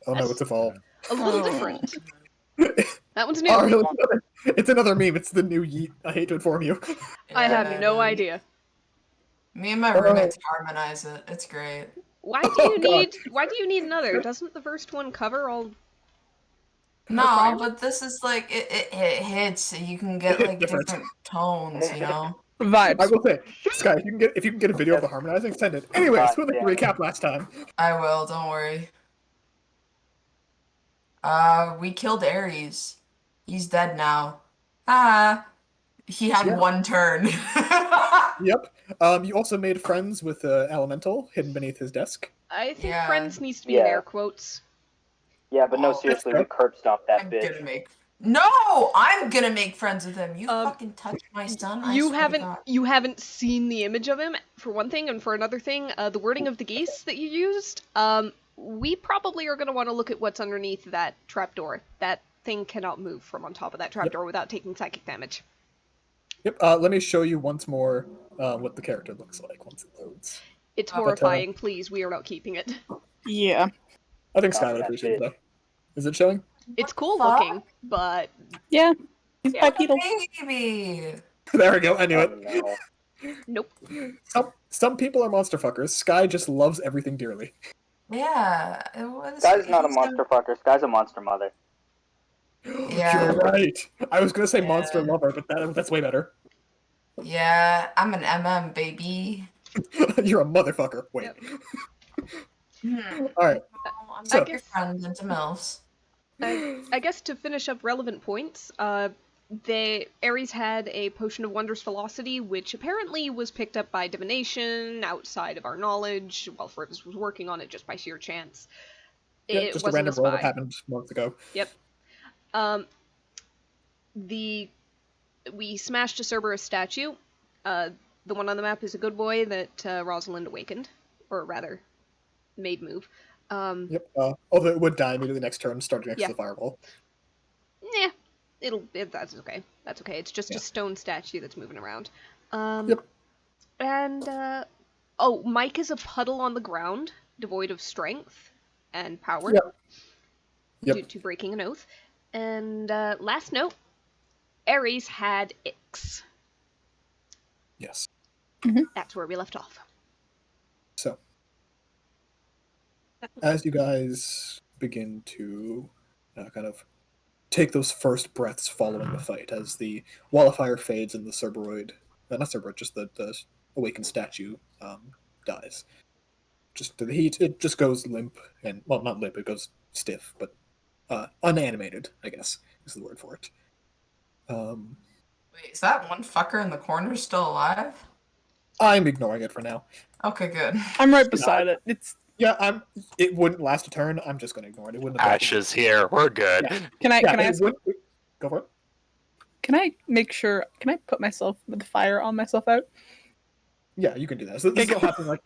Oh no, it's evolved. A little different. That one's new. Oh, no, it's another meme. It's the new yeet. I hate to inform you. I have no idea. Me and my roommates harmonize it. It's great. Why do you need another? Doesn't the first one cover all? No, but this is like it hits. You can get like different tones, you know. Vibes. I will say, Sky, if you can get a video of the harmonizing, send it. Anyways, who would like to recap last time? I will. Don't worry. We killed Ares. He's dead now. He had one turn. Yep. You also made friends with Elemental hidden beneath his desk. I think friends needs to be in air quotes. Yeah, but no, seriously, we curb stomped that bitch. I'm gonna make friends with him. You fucking touched my son. You haven't seen the image of him, for one thing, and for another thing, the wording of the geese that you used. We probably are gonna want to look at what's underneath that trapdoor. That thing cannot move from on top of that trapdoor without taking psychic damage. Yep. Let me show you once more what the character looks like once it loads. It's horrifying. Please, we are not keeping it. Yeah. I think Sky would appreciate it though. Is it showing? It's cool looking, but yeah, he's bipedal. Baby. There we go. I knew it. Nope. Some people are monster fuckers. Sky just loves everything dearly. Yeah. Sky's not a monster fucker. Sky's a monster mother. Yeah. You're right. I was gonna say monster lover, but that's way better. Yeah, I'm an MM baby. You're a motherfucker. Wait. Yep. All right. I'm not your friend into MILFs. I guess to finish up relevant points, Ares had a potion of wondrous velocity, which apparently was picked up by divination outside of our knowledge, while Frivis was working on it just by sheer chance. It just a random roll that happened months ago. Yep. We smashed a Cerberus statue. The one on the map is a good boy that Rosalind awakened, or rather, made move. Yep. Although it would die immediately next turn, starting next to the fireball. Yeah, that's okay. That's okay. It's just a stone statue that's moving around. Yep. And Mike is a puddle on the ground, devoid of strength and power. Yep. Due to breaking an oath. And last note, Ares had Ix. Yes. That's where we left off. So, as you guys begin to kind of take those first breaths following the fight, as the wall of fire fades and the Cerberoid, not Cerberoid, just the awakened statue dies. Just to the heat, it just goes limp, and, well, not limp, it goes stiff, but unanimated, I guess, is the word for it. Wait, is that one fucker in the corner still alive? I'm ignoring it for now. Okay, good. I'm right beside it. It wouldn't last a turn. I'm just gonna ignore it. It wouldn't. Ash is here. We're good. Yeah. Can I ask? Go for it. Can I make sure? Can I put myself with the fire on myself out? Yeah, you can do that. So this is all happening. Like,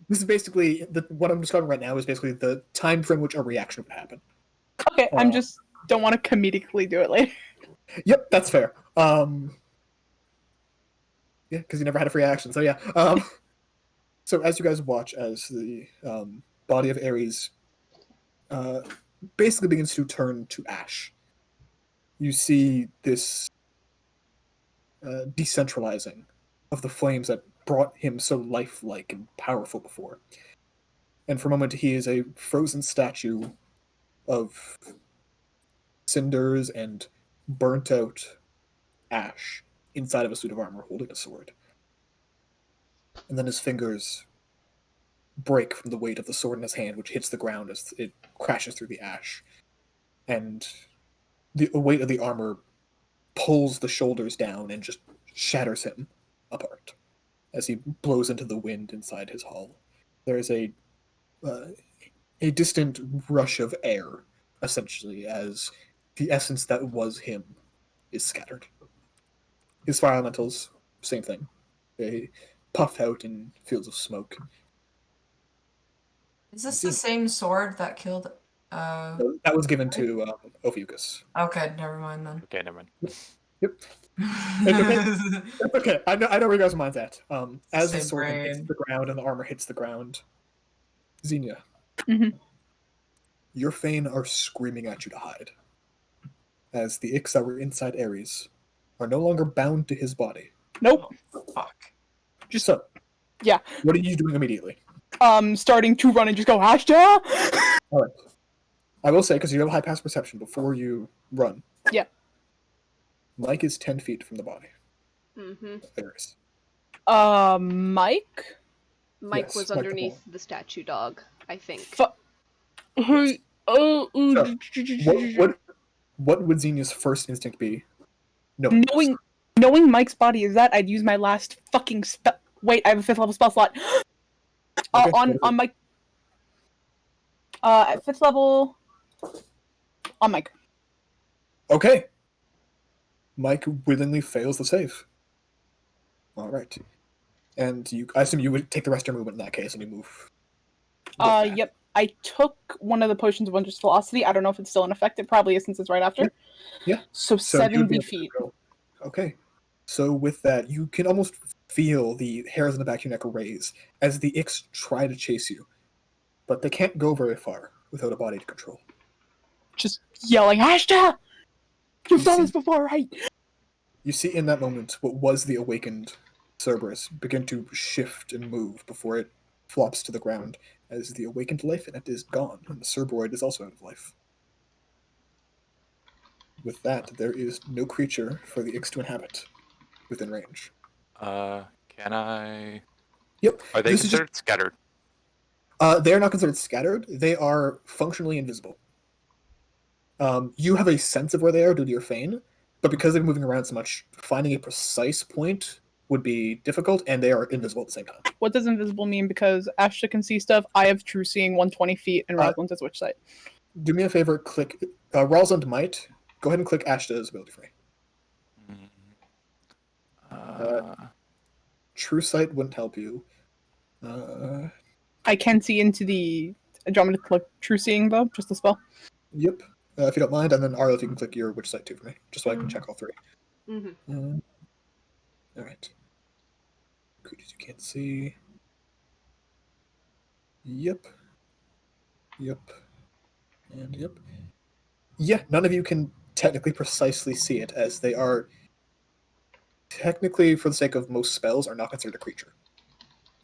this is basically what I'm describing right now is basically the time frame which a reaction would happen. Okay, I'm just don't want to comedically do it later. Yep, that's fair. Yeah, because you never had a free action. So yeah. So as you guys watch as the body of Ares basically begins to turn to ash, you see this decentralizing of the flames that brought him so lifelike and powerful before. And for a moment, he is a frozen statue of cinders and burnt out ash inside of a suit of armor holding a sword. And then his fingers break from the weight of the sword in his hand, which hits the ground as it crashes through the ash. And the weight of the armor pulls the shoulders down and just shatters him apart as he blows into the wind inside his hull. There is a distant rush of air, essentially, as the essence that was him is scattered. His fire elementals, same thing. They puff out in fields of smoke. Is this the same sword that killed? That was given to Ophiuchus. Okay, never mind then. Okay, never mind. Yep. It's okay. I know where your guys' mind's at. As the sword hits the ground and the armor hits the ground, Xenia. your Fane are screaming at you to hide, as the Ix that were inside Ares are no longer bound to his body. Nope. Oh, fuck. Just So, yeah. what are you doing immediately? Starting to run and just go Ashta. All right. I will say, because you have high pass perception before you run. Yeah. Mike is 10 feet from the body. Mm-hmm. Ares. Mike. Mike Yes, was Mike the underneath Pole. the statue dog, I think. Yes. Oh. So, what would Xenia's first instinct be? Knowing Mike's body is that, I'd use my last fucking spell. Wait, I have a 5th level spell slot. Okay, on Mike. At 5th level. On Mike. Okay. Mike willingly fails the save. All right. And I assume you would take the rest of your movement in that case, and you move. Yep. I took one of the potions of wondrous velocity. I don't know if it's still in effect. It probably is since it's right after. Yeah. So you would be 70 able to feet. go. Okay. So with that, you can almost feel the hairs on the back of your neck raise as the Ix try to chase you, but they can't go very far without a body to control. Just yelling, Ashta! You've done this before, right? You see in that moment what was the awakened Cerberus begin to shift and move before it flops to the ground, as the awakened life in it is gone, and the Cerberoid is also out of life. With that, there is no creature for the Ix to inhabit within range. Can I? Yep. Are they considered scattered? They are not considered scattered. They are functionally invisible. You have a sense of where they are due to your Fane, but because they're moving around so much, finding a precise point would be difficult, and they are invisible at the same time. What does invisible mean? Because Ashta can see stuff. I have true seeing 120 feet, and Rosalind has which side? Do me a favor, click. Rosalind might. Go ahead and click Ashta's ability for me. True sight wouldn't help you. I can see into the. Do you want me to click true seeing, though? Just the spell? Yep. If you don't mind, and then Arlo, if you can click your witch sight too for me, just so I can check all three. Mm-hmm. All right. Creatures you can't see. Yep. Yep. And yep. Yeah, none of you can technically precisely see it, as they are technically, for the sake of most spells, are not considered a creature.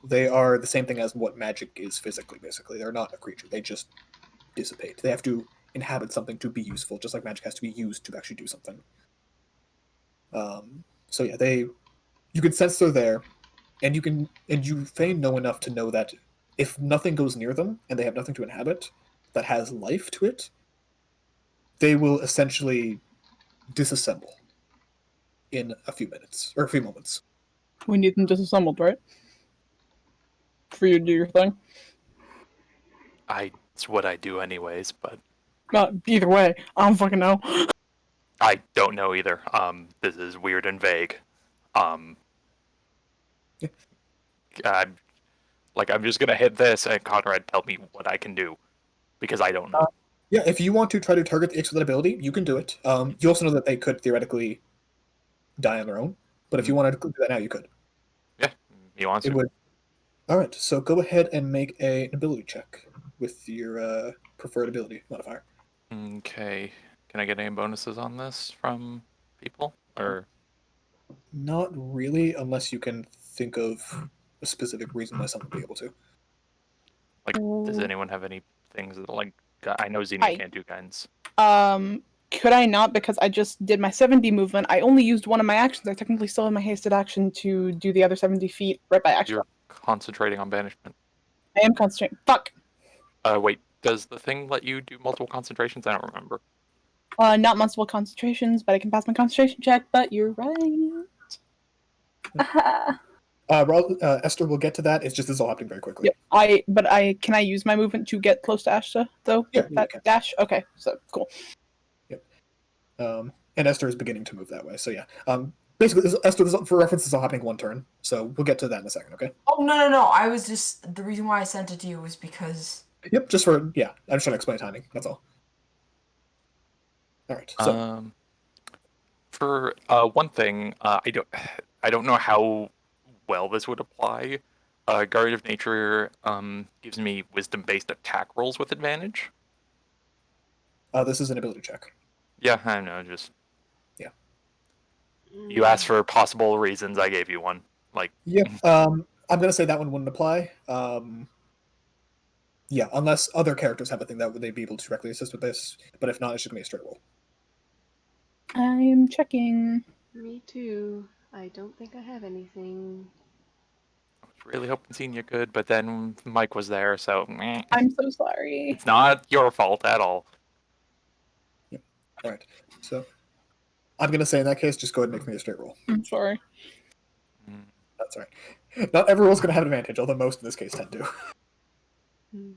They are the same thing as what magic is physically, basically. They're not a creature. They just dissipate. They have to inhabit something to be useful, just like magic has to be used to actually do something. So yeah, you can sense they're there, and you feign know enough to know that if nothing goes near them and they have nothing to inhabit that has life to it, they will essentially disassemble in a few minutes or a few moments. We need them disassembled, right? For you to do your thing. It's what I do anyways, but Either way, I don't fucking know. I don't know either. This is weird and vague. I'm just gonna hit this, and Conrad tell me what I can do, because I don't know. Yeah, if you want to try to target the Ix with that ability, you can do it. You also know that they could theoretically die on their own, but if you wanted to do that now, you could. Yeah, he wants It to. would. All right, so go ahead and make an ability check with your preferred ability modifier. Okay. Can I get any bonuses on this from people, or? Not really, unless you can think of a specific reason why someone would be able to. Like, does anyone have any things that, like, I know Xenia Hi. can't do guidance. Could I not? Because I just did my 70 movement. I only used one of my actions. I technically still have my hasted action to do the other 70 feet right by action. You're concentrating on banishment. I am concentrating. Fuck. Wait, does the thing let you do multiple concentrations? I don't remember. Not multiple concentrations, but I can pass my concentration check, but you're right. Esther will get to that. It's just this is all happening very quickly. Yep. Can I use my movement to get close to Ashta though? Yeah, that you can. dash. Okay, so cool. Yep. And Esther is beginning to move that way. So yeah. Basically, Esther, for reference, this is all happening one turn. So we'll get to that in a second. Okay. Oh no! I was just the reason why I sent it to you was because. Yep. I'm just trying to explain timing. That's all. All right. So. For one thing, I don't know how well this would apply. Guardian of Nature gives me wisdom-based attack rolls with advantage. This is an ability check. Yeah, I know. Just Mm. you asked for possible reasons. I gave you one. Like, Yeah. I'm gonna say that one wouldn't apply. Yeah, unless other characters have a thing that would they be able to directly assist with this. But if not, it's just gonna be a straight roll. I'm checking. Me too. I don't think I have anything. I was really hoping seeing you could, but then Mike was there, so meh. I'm so sorry. It's not your fault at all. Yep. All right. So I'm gonna say in that case, just go ahead and make me a straight roll. I'm sorry. Mm, That's all right. Not every roll's gonna have an advantage, although most in this case tend to. Hmm.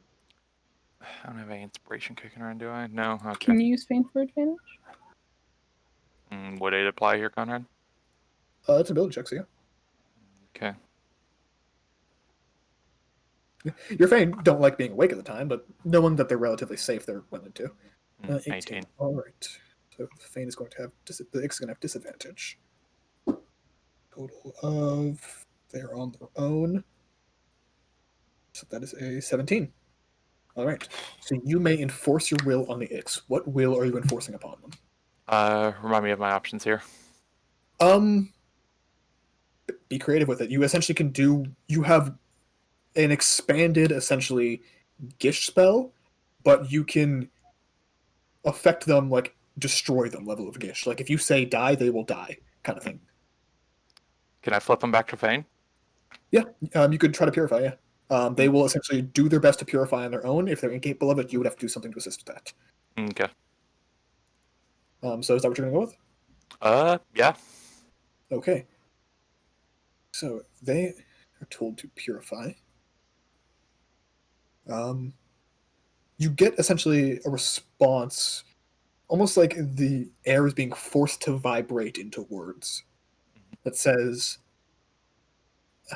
I don't have any inspiration kicking around, do I? No. Okay. Can you use Feign for advantage? Would it apply here, Conrad? It's ability checks, yeah. Okay. Your Fane don't like being awake at the time, but knowing that they're relatively safe, they're willing to. 18. 18. All right. So the Fane is going to have the Ix is going to have disadvantage. Total of they're on their own. So that is a 17. All right. So you may enforce your will on the Ix. What will are you enforcing upon them? Remind me of my options here. Be creative with it. You essentially can do. You have an expanded, essentially, Gish spell, but you can affect them, like destroy them level of Gish. Like if you say die, they will die, kind of thing. Can I flip them back to Fane? Yeah, you could try to purify. Yeah, they will essentially do their best to purify on their own. If they're incapable of it, you would have to do something to assist with that. Okay. So is that what you're gonna go with? Yeah. Okay. So they are told to purify. You get essentially a response, almost like the air is being forced to vibrate into words. That says,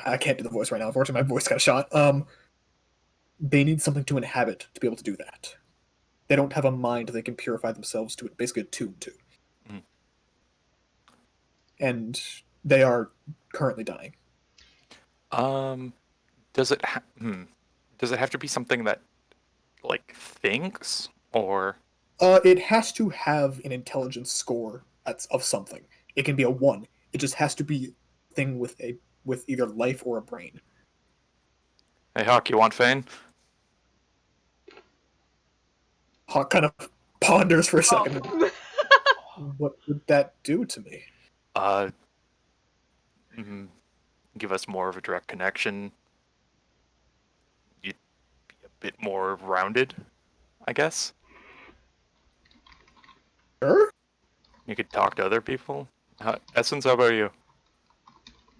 I can't do the voice right now. Unfortunately, my voice got shot. They need something to inhabit to be able to do that. They don't have a mind they can purify themselves to it, basically attuned to. Mhm. And they are currently dying. Does it does it have to be something that like thinks or It has to have an intelligence score of something. It can be a 1. It just has to be a thing with either life or a brain. Hey Hawk, you want Fane? Hawk kind of ponders for a second. Oh. What would that do to me? Give us more of a direct connection. You'd be a bit more rounded, I guess. Sure. You could talk to other people. Essence, how about you?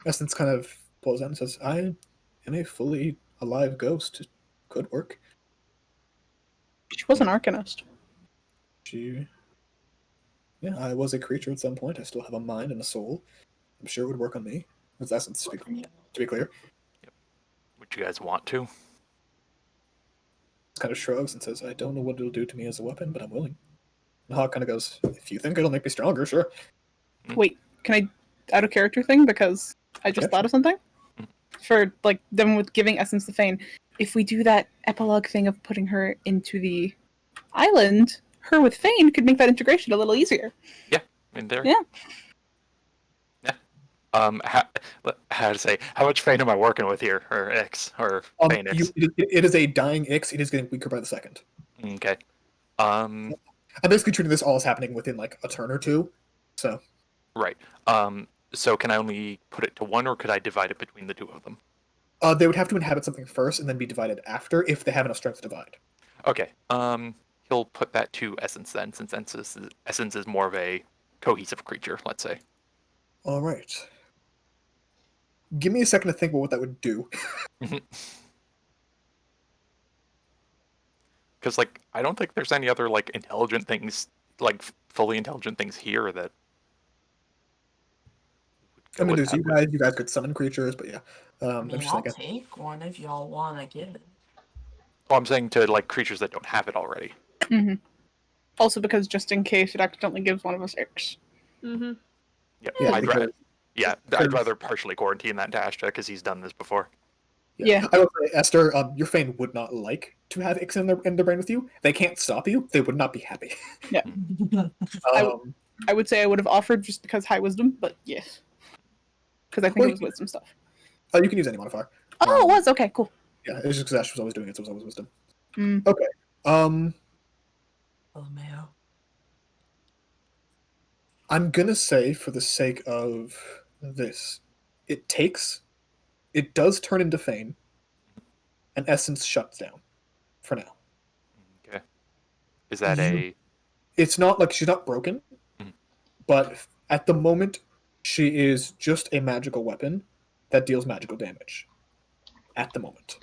Essence kind of pulls out and says, I am a fully alive ghost. It could work. She was an Arcanist. Yeah, I was a creature at some point. I still have a mind and a soul. I'm sure it would work on me. That's Essence, to be clear. Would you guys want to? Kind of shrugs and says, I don't know what it'll do to me as a weapon, but I'm willing. And Hawk kind of goes, if you think it'll make me stronger, sure. Wait, can I out of character thing? Because I just thought of something. For, like, them with giving Essence to Fane. If we do that epilogue thing of putting her into the island, her with Fane could make that integration a little easier. Yeah, I mean, there. Yeah. How to say? How much Fane am I working with here, or X, or Fane X? It is a dying Ix. It is getting weaker by the second. Okay. I'm basically treating this all as happening within like a turn or two. So. Right. So can I only put it to 1, or could I divide it between the 2 of them? They would have to inhabit something first and then be divided after if they have enough strength to divide. Okay. He'll put that to Essence then, since Essence is more of a cohesive creature, let's say. All right. Give me a second to think about what that would do. Because, like, I don't think there's any other, like, intelligent things, like, fully intelligent things here that... I mean, there's you guys could summon creatures, but yeah. I mean, I'll take one if y'all want to give it. Well, I'm saying to, like, creatures that don't have it already. Mm-hmm. Also because just in case it accidentally gives one of us X. Mm-hmm. Yeah, I'd rather partially quarantine that to Ashta, because he's done this before. Yeah. I would say, Esther, your Fane would not like to have Ix in their brain with you. They can't stop you. They would not be happy. Yeah. Um, I would say I would have offered just because high wisdom, but yes. Because I think it was wisdom stuff. you can use any modifier. Oh, it was? Okay, cool. Yeah, it's just because Ash was always doing it, so it was always wisdom. Mm. Okay. LMAO. I'm gonna say, for the sake of this, it does turn into Fane, and Essence shuts down, for now. Okay. Is that It's not like she's not broken, Mhm. but at the moment, she is just a magical weapon that deals magical damage. At the moment.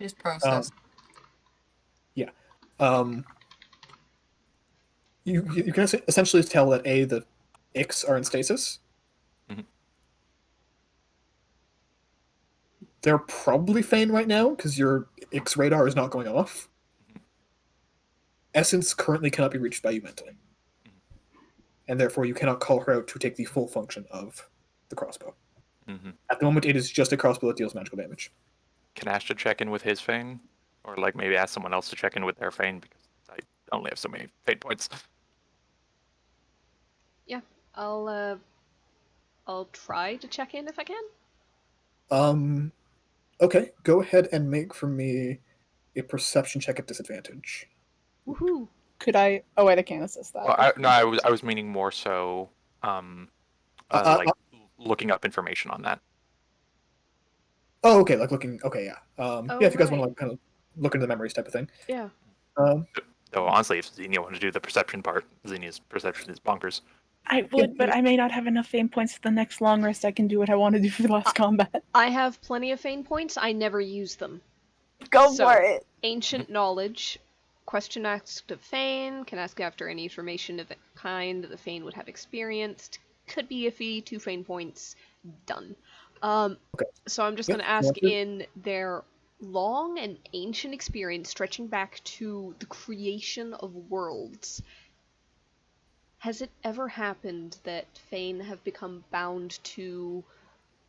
Just process. Yeah. You can essentially tell that the Ix are in stasis. Mhm. They're probably Fane right now because your Ix radar is not going off. Essence currently cannot be reached by you mentally, and therefore you cannot call her out to take the full function of the crossbow. Mm-hmm. At the moment, it is just a crossbow that deals magical damage. Can Ashton check in with his Fane? Or like maybe ask someone else to check in with their Fane because I only have so many Fane points. Yeah, I'll try to check in if I can. Okay, go ahead and make for me a perception check at disadvantage. Woohoo! Could I? Oh wait, I can't assist that. Well, I was meaning more so, like looking up information on that. Oh, okay, like looking. Okay, yeah. Oh, Yeah, if you guys right. want to like kind of look into the memories type of thing. Yeah. Though honestly, if Xenia wanted to do the perception part, Xenia's perception is bonkers. I would, but I may not have enough fame points for the next long rest. I can do what I want to do for the last combat. I have plenty of Fane points. I never use them. Go So, for it. Ancient knowledge. Question asked of Fane. Can ask after any information of the kind that the Fane would have experienced. Could be iffy. 2 Fane points. Done. Okay. So I'm just Yeah, going to ask that's it. in their long and ancient experience stretching back to the creation of worlds. Has it ever happened that Fane have become bound to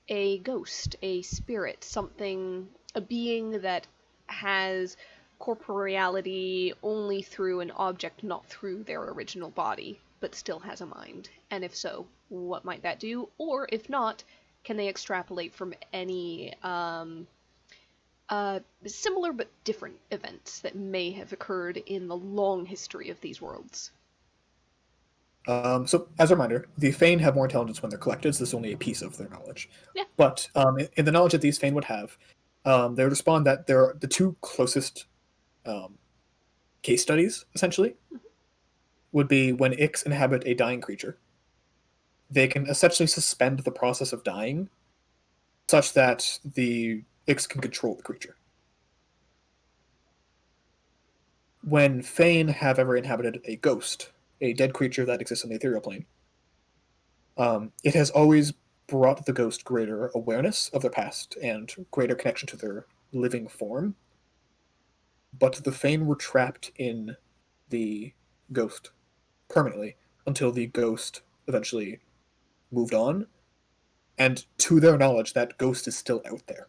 a ghost, a spirit, something, a being that has corporeality only through an object, not through their original body, but still has a mind? And if so, what might that do? Or if not, can they extrapolate from any similar but different events that may have occurred in the long history of these worlds? So, as a reminder, the Fane have more intelligence when they're collected, so this is only a piece of their knowledge. Yeah. But in the knowledge that these Fane would have, they would respond that they're the two closest case studies, essentially, would be when Ix inhabit a dying creature. They can essentially suspend the process of dying such that the Ix can control the creature. When Fane have ever inhabited a ghost, a dead creature that exists in the ethereal plane, it has always brought the ghost greater awareness of their past and greater connection to their living form. But the Fane were trapped in the ghost permanently until the ghost eventually moved on. And to their knowledge, that ghost is still out there.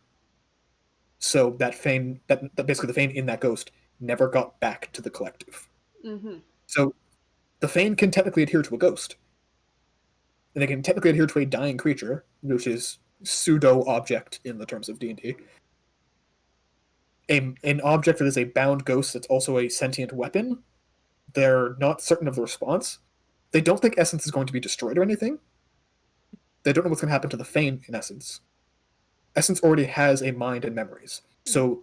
So that Fane, that basically the Fane in that ghost never got back to the collective. Mm-hmm. So the Fane can technically adhere to a ghost, and they can technically adhere to a dying creature, which is pseudo object in the terms of D&D. An object that is a bound ghost that's also a sentient weapon. They're not certain of the response. They don't think Essence is going to be destroyed or anything. They don't know what's going to happen to the Fane in Essence. Essence already has a mind and memories. So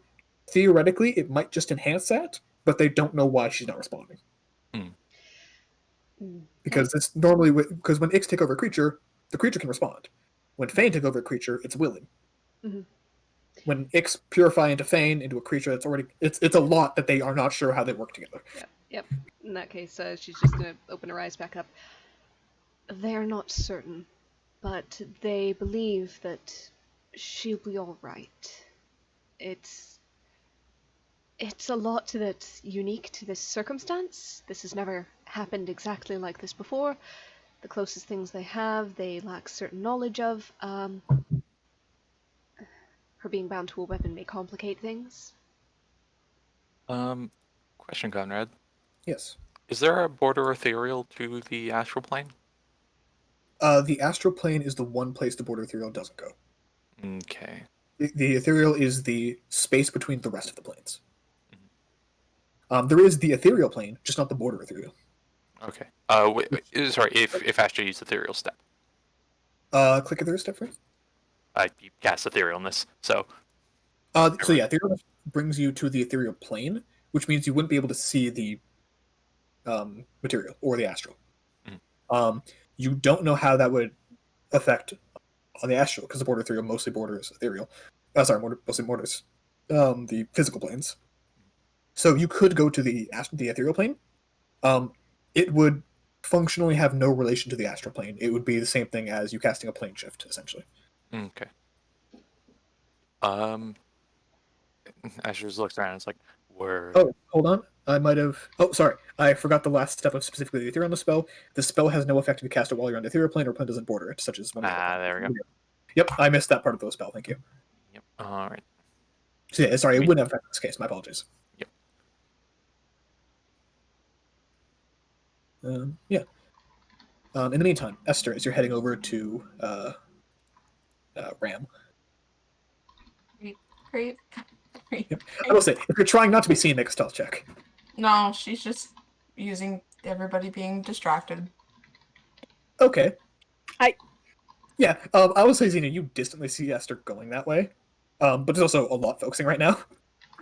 theoretically, it might just enhance that, but they don't know why she's not responding. Because it's normally because when Ix take over a creature, the creature can respond. When Fane take over a creature, it's willing. Mm-hmm. When Ix purify into Fane into a creature that's already it's a lot that they are not sure how they work together. Yep. In that case, she's just gonna open her eyes back up. They're not certain, but they believe that she'll be all right. It's a lot that's unique to this circumstance. This has never happened exactly like this before. The closest things they have, they lack certain knowledge of. being bound to a weapon may complicate things. Question, Conrad. Yes. Is there a border ethereal to the astral plane? The astral plane is the one place the border ethereal doesn't go. Okay. The ethereal is the space between the rest of the planes. There is the ethereal plane, just not the border ethereal. Okay. Sorry. If Astra used ethereal step, Click ethereal step first. I cast etherealness. So. So yeah, ethereal brings you to the ethereal plane, which means you wouldn't be able to see the material or the astral. You don't know how that would affect on the astral because the border ethereal mostly borders ethereal. Mostly borders the physical planes. So you could go to the ethereal plane. It would functionally have no relation to the astral plane. It would be the same thing as you casting a plane shift, essentially. Okay. Asher just looks around and it's like, where... Oh, hold on. I might have... Oh, sorry. I forgot the last step of specifically the ethereal on the spell. The spell has no effect if you cast it while you're on the ethereal plane or plane doesn't border it, such as... there we go. Yep, I missed that part of the spell. Thank you. Yep. All right. So, yeah, sorry, it wouldn't have effect in this case. My apologies. Yep. Yeah. In the meantime, Esther, as you're heading over to Ram. Great. Yep. I will say, if you're trying not to be seen, make a stealth check. No, she's just using everybody being distracted. Okay. Yeah, I will say, Xena, you distantly see Esther going that way. But there's also a lot focusing right now.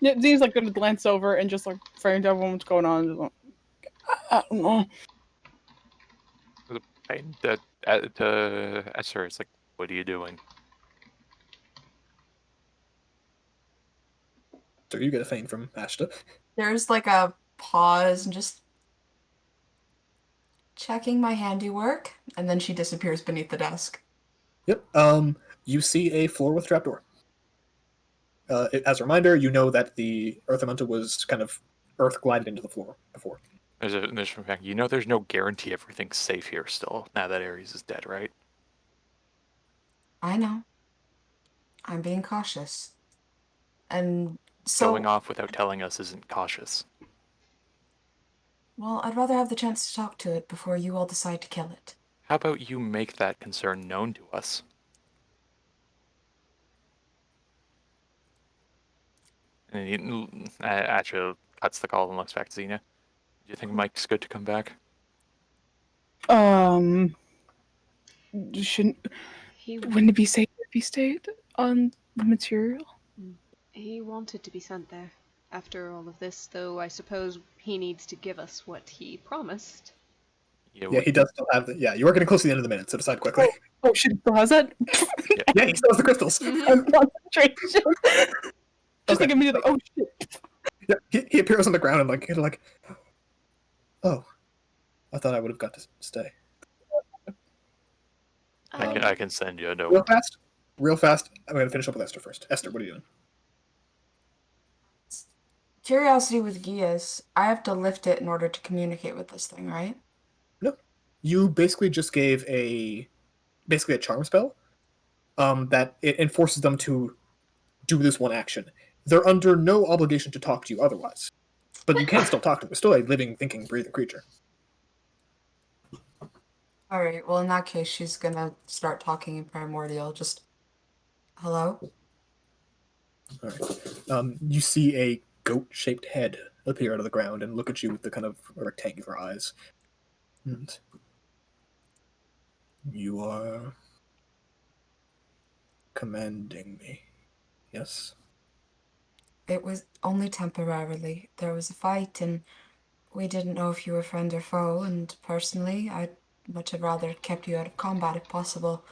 Yeah, Xena's like gonna glance over and just like find out what's going on. Like, I don't know. To Esther, it's like, what are you doing? So you get a feign from Ashta. There's like a pause and just checking my handiwork, and then she disappears beneath the desk. Yep. You see a floor with trapdoor. As a reminder, you know that the Earth Elemental was kind of Earth glided into the floor before. There's fact, there's no guarantee everything's safe here still, now that Ares is dead, right? I know. I'm being cautious. And so... Going off without telling us isn't cautious. Well, I'd rather have the chance to talk to it before you all decide to kill it. How about you make that concern known to us? And he actually cuts the call and looks back to Xena. Do you think Mike's good to come back? Wouldn't it be safer if he stayed on the material? He wanted to be sent there. After all of this, though, I suppose he needs to give us what he promised. Yeah, he does still have the... Yeah, you are getting close to the end of the minute, so decide quickly. Oh shit, he still has that? Yeah, he still has the crystals. I'm concentration. Just like immediately, oh shit. Yeah, he appears on the ground and like, oh, I thought I would have got to stay. I can send you a note. Real fast. I'm going to finish up with Esther first. Esther, what are you doing? Curiosity with Gias, I have to lift it in order to communicate with this thing, right? No. You basically just gave a charm spell that it enforces them to do this one action. They're under no obligation to talk to you otherwise. But you can still talk to them. They're still a living, thinking, breathing creature. Alright, well in that case, she's gonna start talking in Primordial, just... Hello? Alright. You see a goat-shaped head appear out of the ground and look at you with the kind of rectangular eyes. And you are commanding me, yes? It was only temporarily. There was a fight, and we didn't know if you were friend or foe, and personally, I'd much have rather kept you out of combat if possible.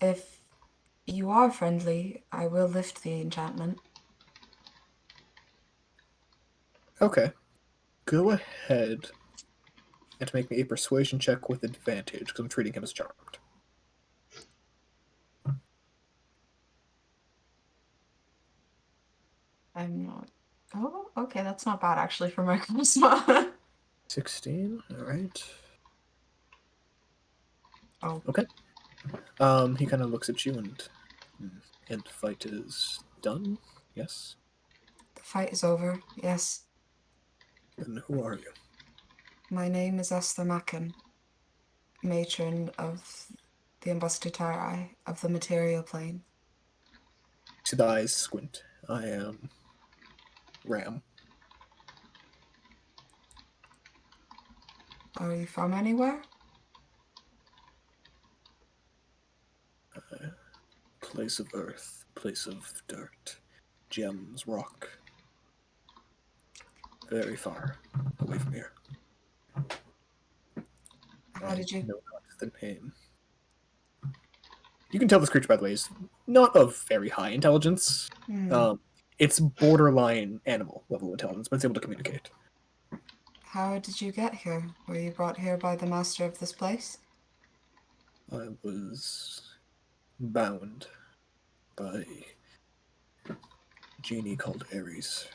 If you are friendly, I will lift the enchantment. Okay. Go ahead and make me a persuasion check with advantage, because I'm treating him as charmed. I'm not... Oh, okay, that's not bad actually for my charisma. 16, alright. Oh. Okay. He kind of looks at you and And the fight is done? Yes? The fight is over, yes. And who are you? My name is Esther Macken, matron of the Ambassador of the Material Plane. See the eyes squint. I am Ram. Are you from anywhere? Place of earth, place of dirt, gems, rock. Very far away from here. How did you... know not the name. You can tell this creature, by the way, is not of very high intelligence. It's borderline animal level intelligence, but it's able to communicate. How did you get here? Were you brought here by the master of this place? I was bound by a genie called Ares.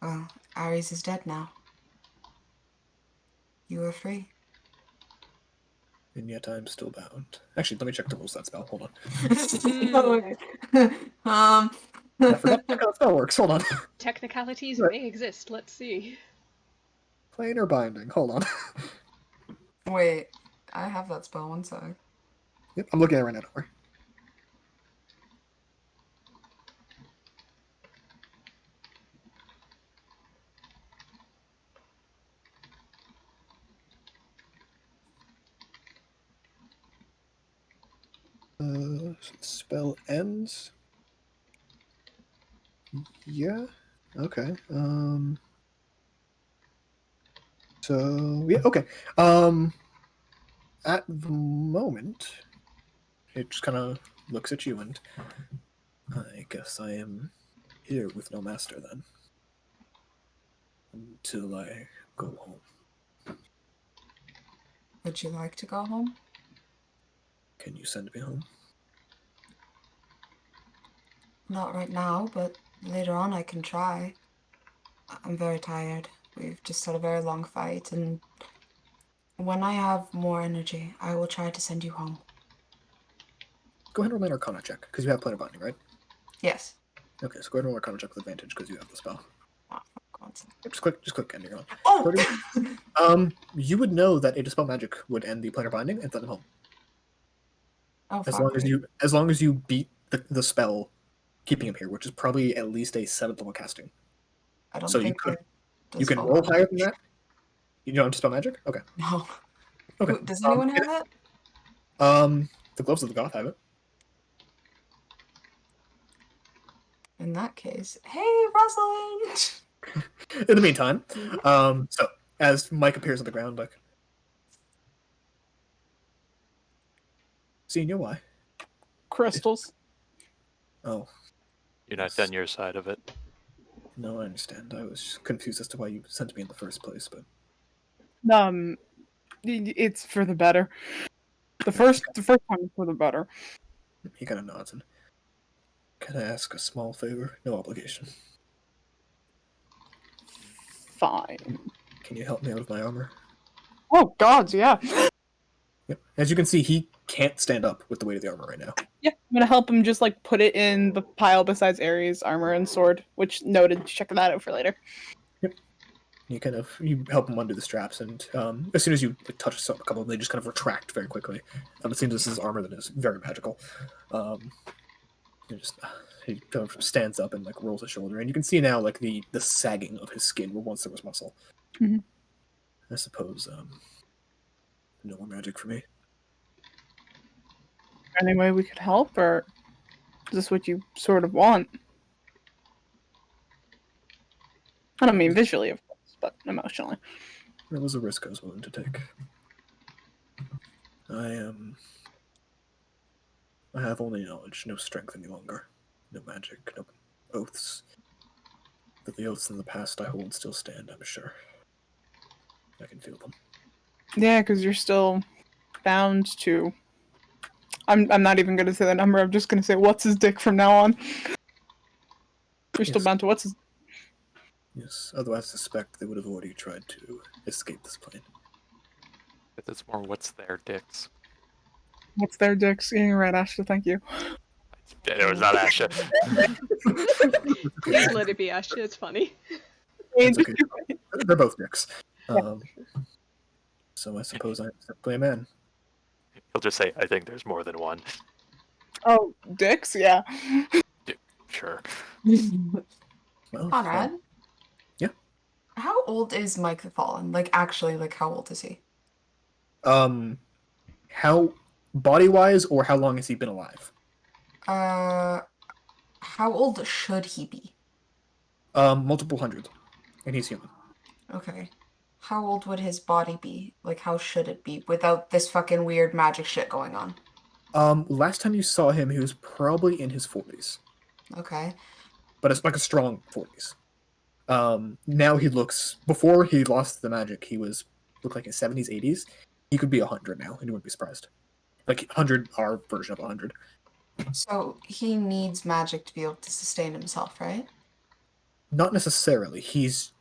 Well, Ares is dead now. You are free. And yet I'm still bound. Actually, let me check the rules of that spell. Hold on. I forgot how that spell works. Hold on. Technicalities Right. may exist. Let's see. Plain or binding? Hold on. Wait, I have that spell, one sec. Yep, I'm looking at it right now, don't worry. Spell ends. Yeah. Okay. So yeah. Okay. At the moment, it just kind of looks at you, and I guess I am here with no master then, until I go home. Would you like to go home? Can you send me home? Not right now, but later on I can try. I'm very tired. We've just had a very long fight, and when I have more energy, I will try to send you home. Go ahead and roll an Arcana check, because you have Planar Binding, right? Yes. Okay, so go ahead and roll an Arcana check with advantage, because you have the spell. Oh, for God's sake. Just click, and you're gone. Oh! You would know that a Dispel Magic would end the Planar Binding and send them home. Oh, As fuck. long as you beat the spell, keeping him here, which is probably at least a 7th level casting. I don't So think you can roll higher than that. You don't Dispel Magic? Okay. No. Okay. Does anyone have it? The Gloves of the Goth have it. In that case, hey, Rosalind! In the meantime, so as Mike appears on the ground, like, Senior, why? Crystals. Oh. You're not done your side of it. No, I understand. I was confused as to why you sent me in the first place, but It's for the better. The first time is for the better. he kind of nods and, can I ask a small favor? No obligation. Fine. Can you help me out of my armor? Oh gods, yeah. Yep. As you can see, he can't stand up with the weight of the armor right now. Yeah, I'm gonna help him just like put it in the pile besides Ares' armor and sword, which noted, check that out for later. Yep. You help him undo the straps, and as soon as you touch a couple of them, they just kind of retract very quickly. It seems this is armor that is very magical. He kind of stands up and like rolls his shoulder, and you can see now like the sagging of his skin where once there was muscle. Mm-hmm. I suppose no more magic for me. Any way we could help, or is this what you sort of want? I don't mean visually, of course, but emotionally. It was a risk I was willing to take. I have only knowledge, no strength any longer. No magic, no oaths. But the oaths in the past I hold still stand, I'm sure. I can feel them. Yeah, because you're still bound to... I'm not even going to say the number, I'm just going to say what's his dick from now on. You're still bound to what's his... Yes, otherwise I suspect they would have already tried to escape this plane. But it's more what's their dicks. What's there, Dix? Yeah, you're right, Ashton. Thank you. It was not Asha. Please let it be Asha. It's funny. It's okay. They're both dicks. So I suppose I'm simply a man. He'll just say, I think there's more than one. Oh, Dix? Yeah. Sure. Well, Conrad? yeah. How old is Mike the Fallen? Like, actually, like, how old is he? How body-wise, or how long has he been alive? How old should he be? Multiple hundred, and he's human. Okay. How old would his body be? Like, how should it be without this fucking weird magic shit going on? Last time you saw him, he was probably in his 40s, Okay. but it's like a strong 40s. Now he looks. Before he lost the magic, he looked like in 70s, 80s. He could be 100 now, and you wouldn't be surprised. Like 100, our version of 100. So he needs magic to be able to sustain himself, right? Not necessarily. He's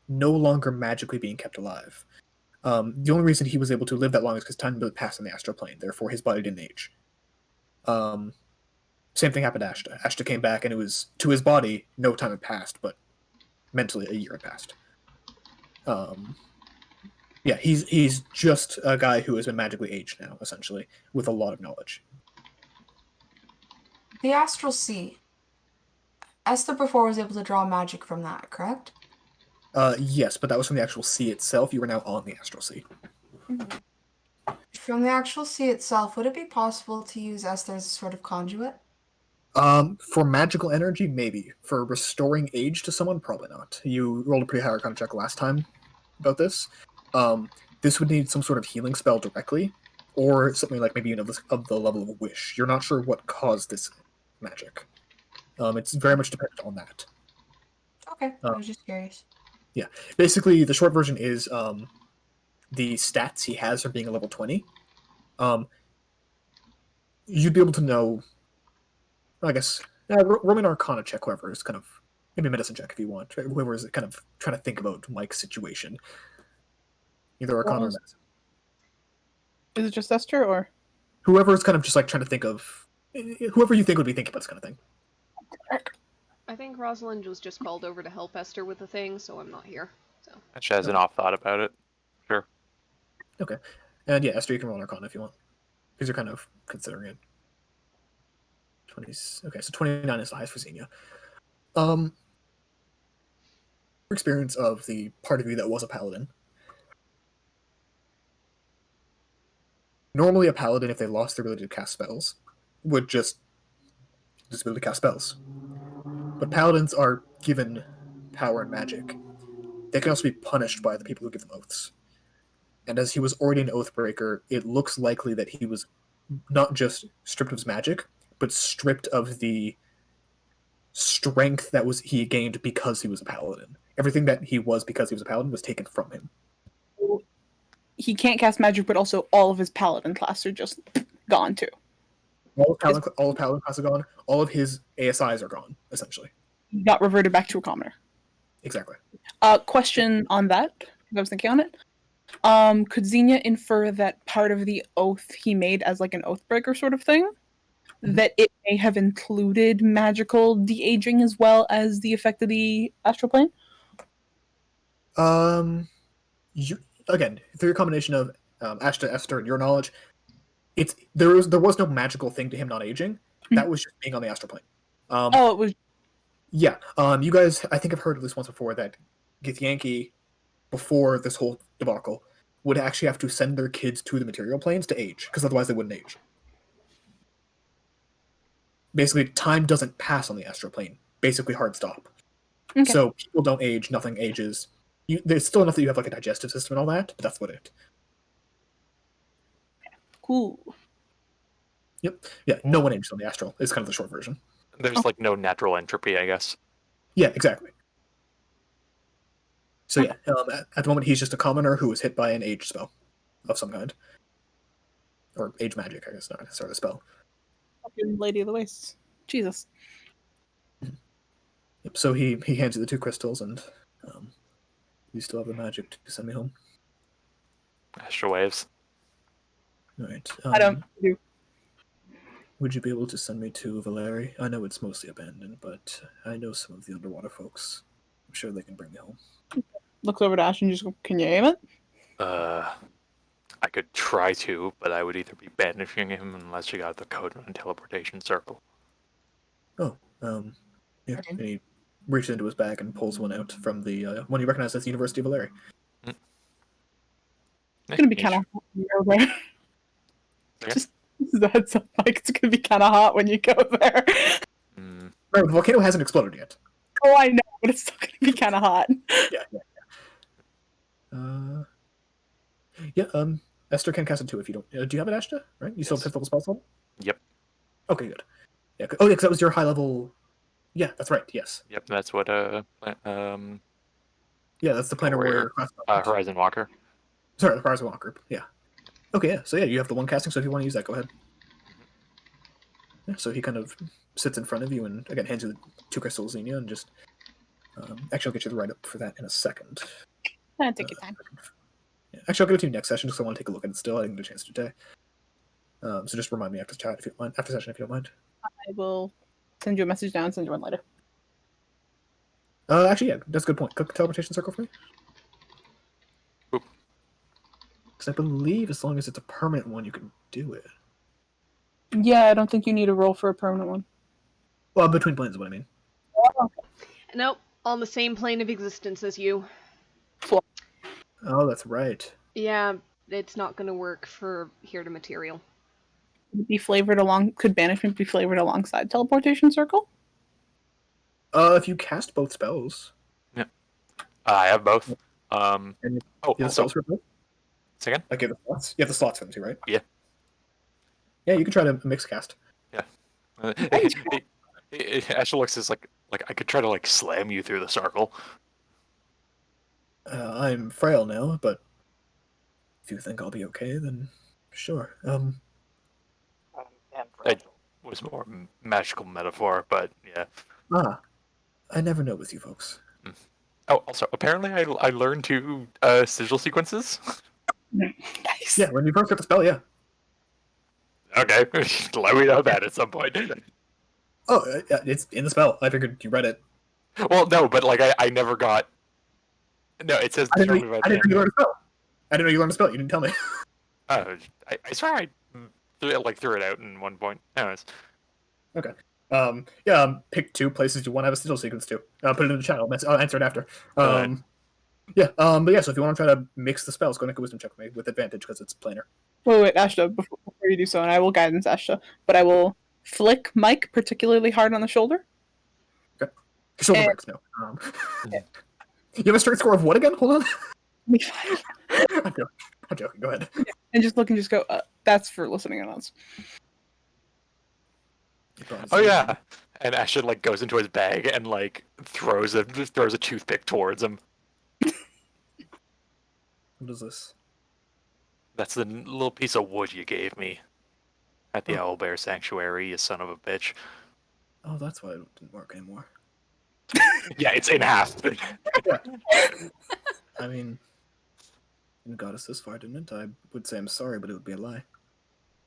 no longer magically being kept alive. The only reason he was able to live that long is because time didn't pass in the astral plane. Therefore, his body didn't age. Same thing happened to Ashta. Ashta came back, and it was to his body. No time had passed, but mentally, a year had passed. Yeah, he's just a guy who has been magically aged now, essentially, with a lot of knowledge. The Astral Sea. Esther before was able to draw magic from that, correct? Yes, but that was from the actual sea itself. You are now on the astral sea. From the actual sea itself, would it be possible to use Esther as a sort of conduit? For magical energy, maybe. For restoring age to someone, probably not. You rolled a pretty high Arcana check last time about this. This would need some sort of healing spell directly, or something like maybe of the level of a wish. You're not sure what caused this magic. It's very much dependent on that. Okay, I was just curious. Yeah, basically, the short version is the stats he has from being a level 20. You'd be able to know, I guess, roll an Arcana check, whoever is kind of, maybe a medicine check if you want, whoever is kind of trying to think about Mike's situation. Either Arcana or medicine. Is it just Esther, or? Whoever is kind of just like trying to think of, whoever you think would be thinking about this kind of thing. I think Rosalind was just called over to help Esther with the thing, so I'm not here. So. She has an off thought about it. Sure. Okay. And yeah, Esther, you can roll an Arcana if you want. Because you're kind of considering it. 20s. Okay, so 29 is the highest for Xenia. Your experience of the part of you that was a paladin. Normally, a paladin, if they lost their ability to cast spells, would just be able to cast spells. But paladins are given power and magic. They can also be punished by the people who give them oaths. And as he was already an Oathbreaker, it looks likely that he was not just stripped of his magic, but stripped of the strength that he gained because he was a paladin. Everything that he was because he was a paladin was taken from him. He can't cast magic, but also all of his paladin class are just gone too. All of paladin class are gone. All of his ASIs are gone, essentially. He got reverted back to a commoner. Exactly. Question on that, because I was thinking on it. Could Xenia infer that part of the oath he made as like an oathbreaker sort of thing, that it may have included magical de-aging as well as the effect of the astral plane? Again, through a combination of Ashta, Esther, and your knowledge, there was no magical thing to him not aging. That was just being on the astral plane. It was. Yeah. You guys, I think I've heard at least once before that Githyanki, before this whole debacle, would actually have to send their kids to the material planes to age, because otherwise they wouldn't age. Basically, time doesn't pass on the astral plane. Basically, hard stop. Okay. So people don't age, nothing ages. There's still enough that you have like a digestive system and all that, but that's what it. Cool. Yep. Yeah, no one ages on the astral. It's kind of the short version. There's like no natural entropy, I guess. Yeah, exactly. So yeah, at the moment he's just a commoner who was hit by an age spell of some kind. Or age magic, I guess, not necessarily a spell. Lady of the Wastes. Jesus. Yep, so he hands you the 2 crystals, and you still have the magic to send me home. Astral waves. Right. I don't do. Would you be able to send me to Valeri? I know it's mostly abandoned, but I know some of the underwater folks. I'm sure they can bring me home. Looks over to Ash and just go, can you aim it? I could try to, but I would either be banishing him unless you got the code on teleportation circle. Oh, yeah. And he reaches into his bag and pulls one out from the one you recognize as the University of Valeri. Mm. It's gonna be kind of hot when you go there. Okay. Just this is a heads up, Mike. It's gonna be kind of hot when you go there. Right, the volcano hasn't exploded yet. Oh, I know, but it's still gonna be kind of hot. Yeah. Yeah, Esther can cast it too if you don't. Do you have it, Ashta? Right? You still have Yes. 5th level spell slot? Yep. Okay, good. Yeah. Oh, yeah, because that was your high level. Yeah, that's right. Yes. Yep, that's what Yeah, that's the Planar Warrior class. Horizon Walker. Sorry, the Horizon Walk group. Yeah. Okay, yeah. So yeah, you have the one casting. So if you want to use that, go ahead. Yeah, so he kind of sits in front of you and again hands you the 2 crystals, Xenia, and just actually I'll get you the write up for that in a second. Take your time. Yeah. Actually, I'll give it to you next session because I want to take a look at it still. I didn't get a chance today. So just remind me after chat if you don't mind. After session, if you don't mind. I will send you a message now and send you one later. Actually, yeah, that's a good point. Click teleportation circle for me. Oop. Because I believe as long as it's a permanent one, you can do it. Yeah, I don't think you need a roll for a permanent one. Well, between planes is what I mean. Nope, on the same plane of existence as you. Oh, that's right. Yeah, it's not gonna work for here to material. Could it be flavored along? Could banishment be flavored alongside teleportation circle? If you cast both spells. Yeah. I have both. And you Oh, have the also, spells for both? second? Like, you have the slots? You have the slots for them too, right? Yeah. Yeah, you can try to mix cast. Yeah. It actually looks as like I could try to like slam you through the circle. I'm frail now, but if you think I'll be okay, then sure. And It was more magical metaphor, but yeah. I never know with you folks. Oh, also, apparently I learned 2 sigil sequences. Nice. Yeah, when you first get the spell, yeah. Okay, let me know that at some point. Oh, yeah, it's in the spell. I figured you read it. Well, no, but like I never got. No, it says I didn't determined by know the you learned a spell. I didn't know you learned a spell. You didn't tell me. I swear I threw it out in one point. Anyways. Okay. Pick 2 places you want to have a sigil sequence to. Put it in the chat. I'll answer it after. Alright. Yeah. But yeah. So if you want to try to mix the spells, go and make a wisdom check with me with advantage because it's planar. Wait, Ashta, before you do so, and I will guidance Ashta, but I will flick Mike particularly hard on the shoulder. Shoulder And- breaks. No. You have a strength score of what again? Hold on. I'm joking. Go ahead. And just look and just go, that's for listening on us. Oh yeah, and Ashton like goes into his bag and like throws a toothpick towards him. What is this? That's the little piece of wood you gave me at the Owlbear Sanctuary, you son of a bitch. Oh, that's why it didn't work anymore. Yeah, it's in half. I mean, it got us this far, didn't it? I would say I'm sorry, but it would be a lie.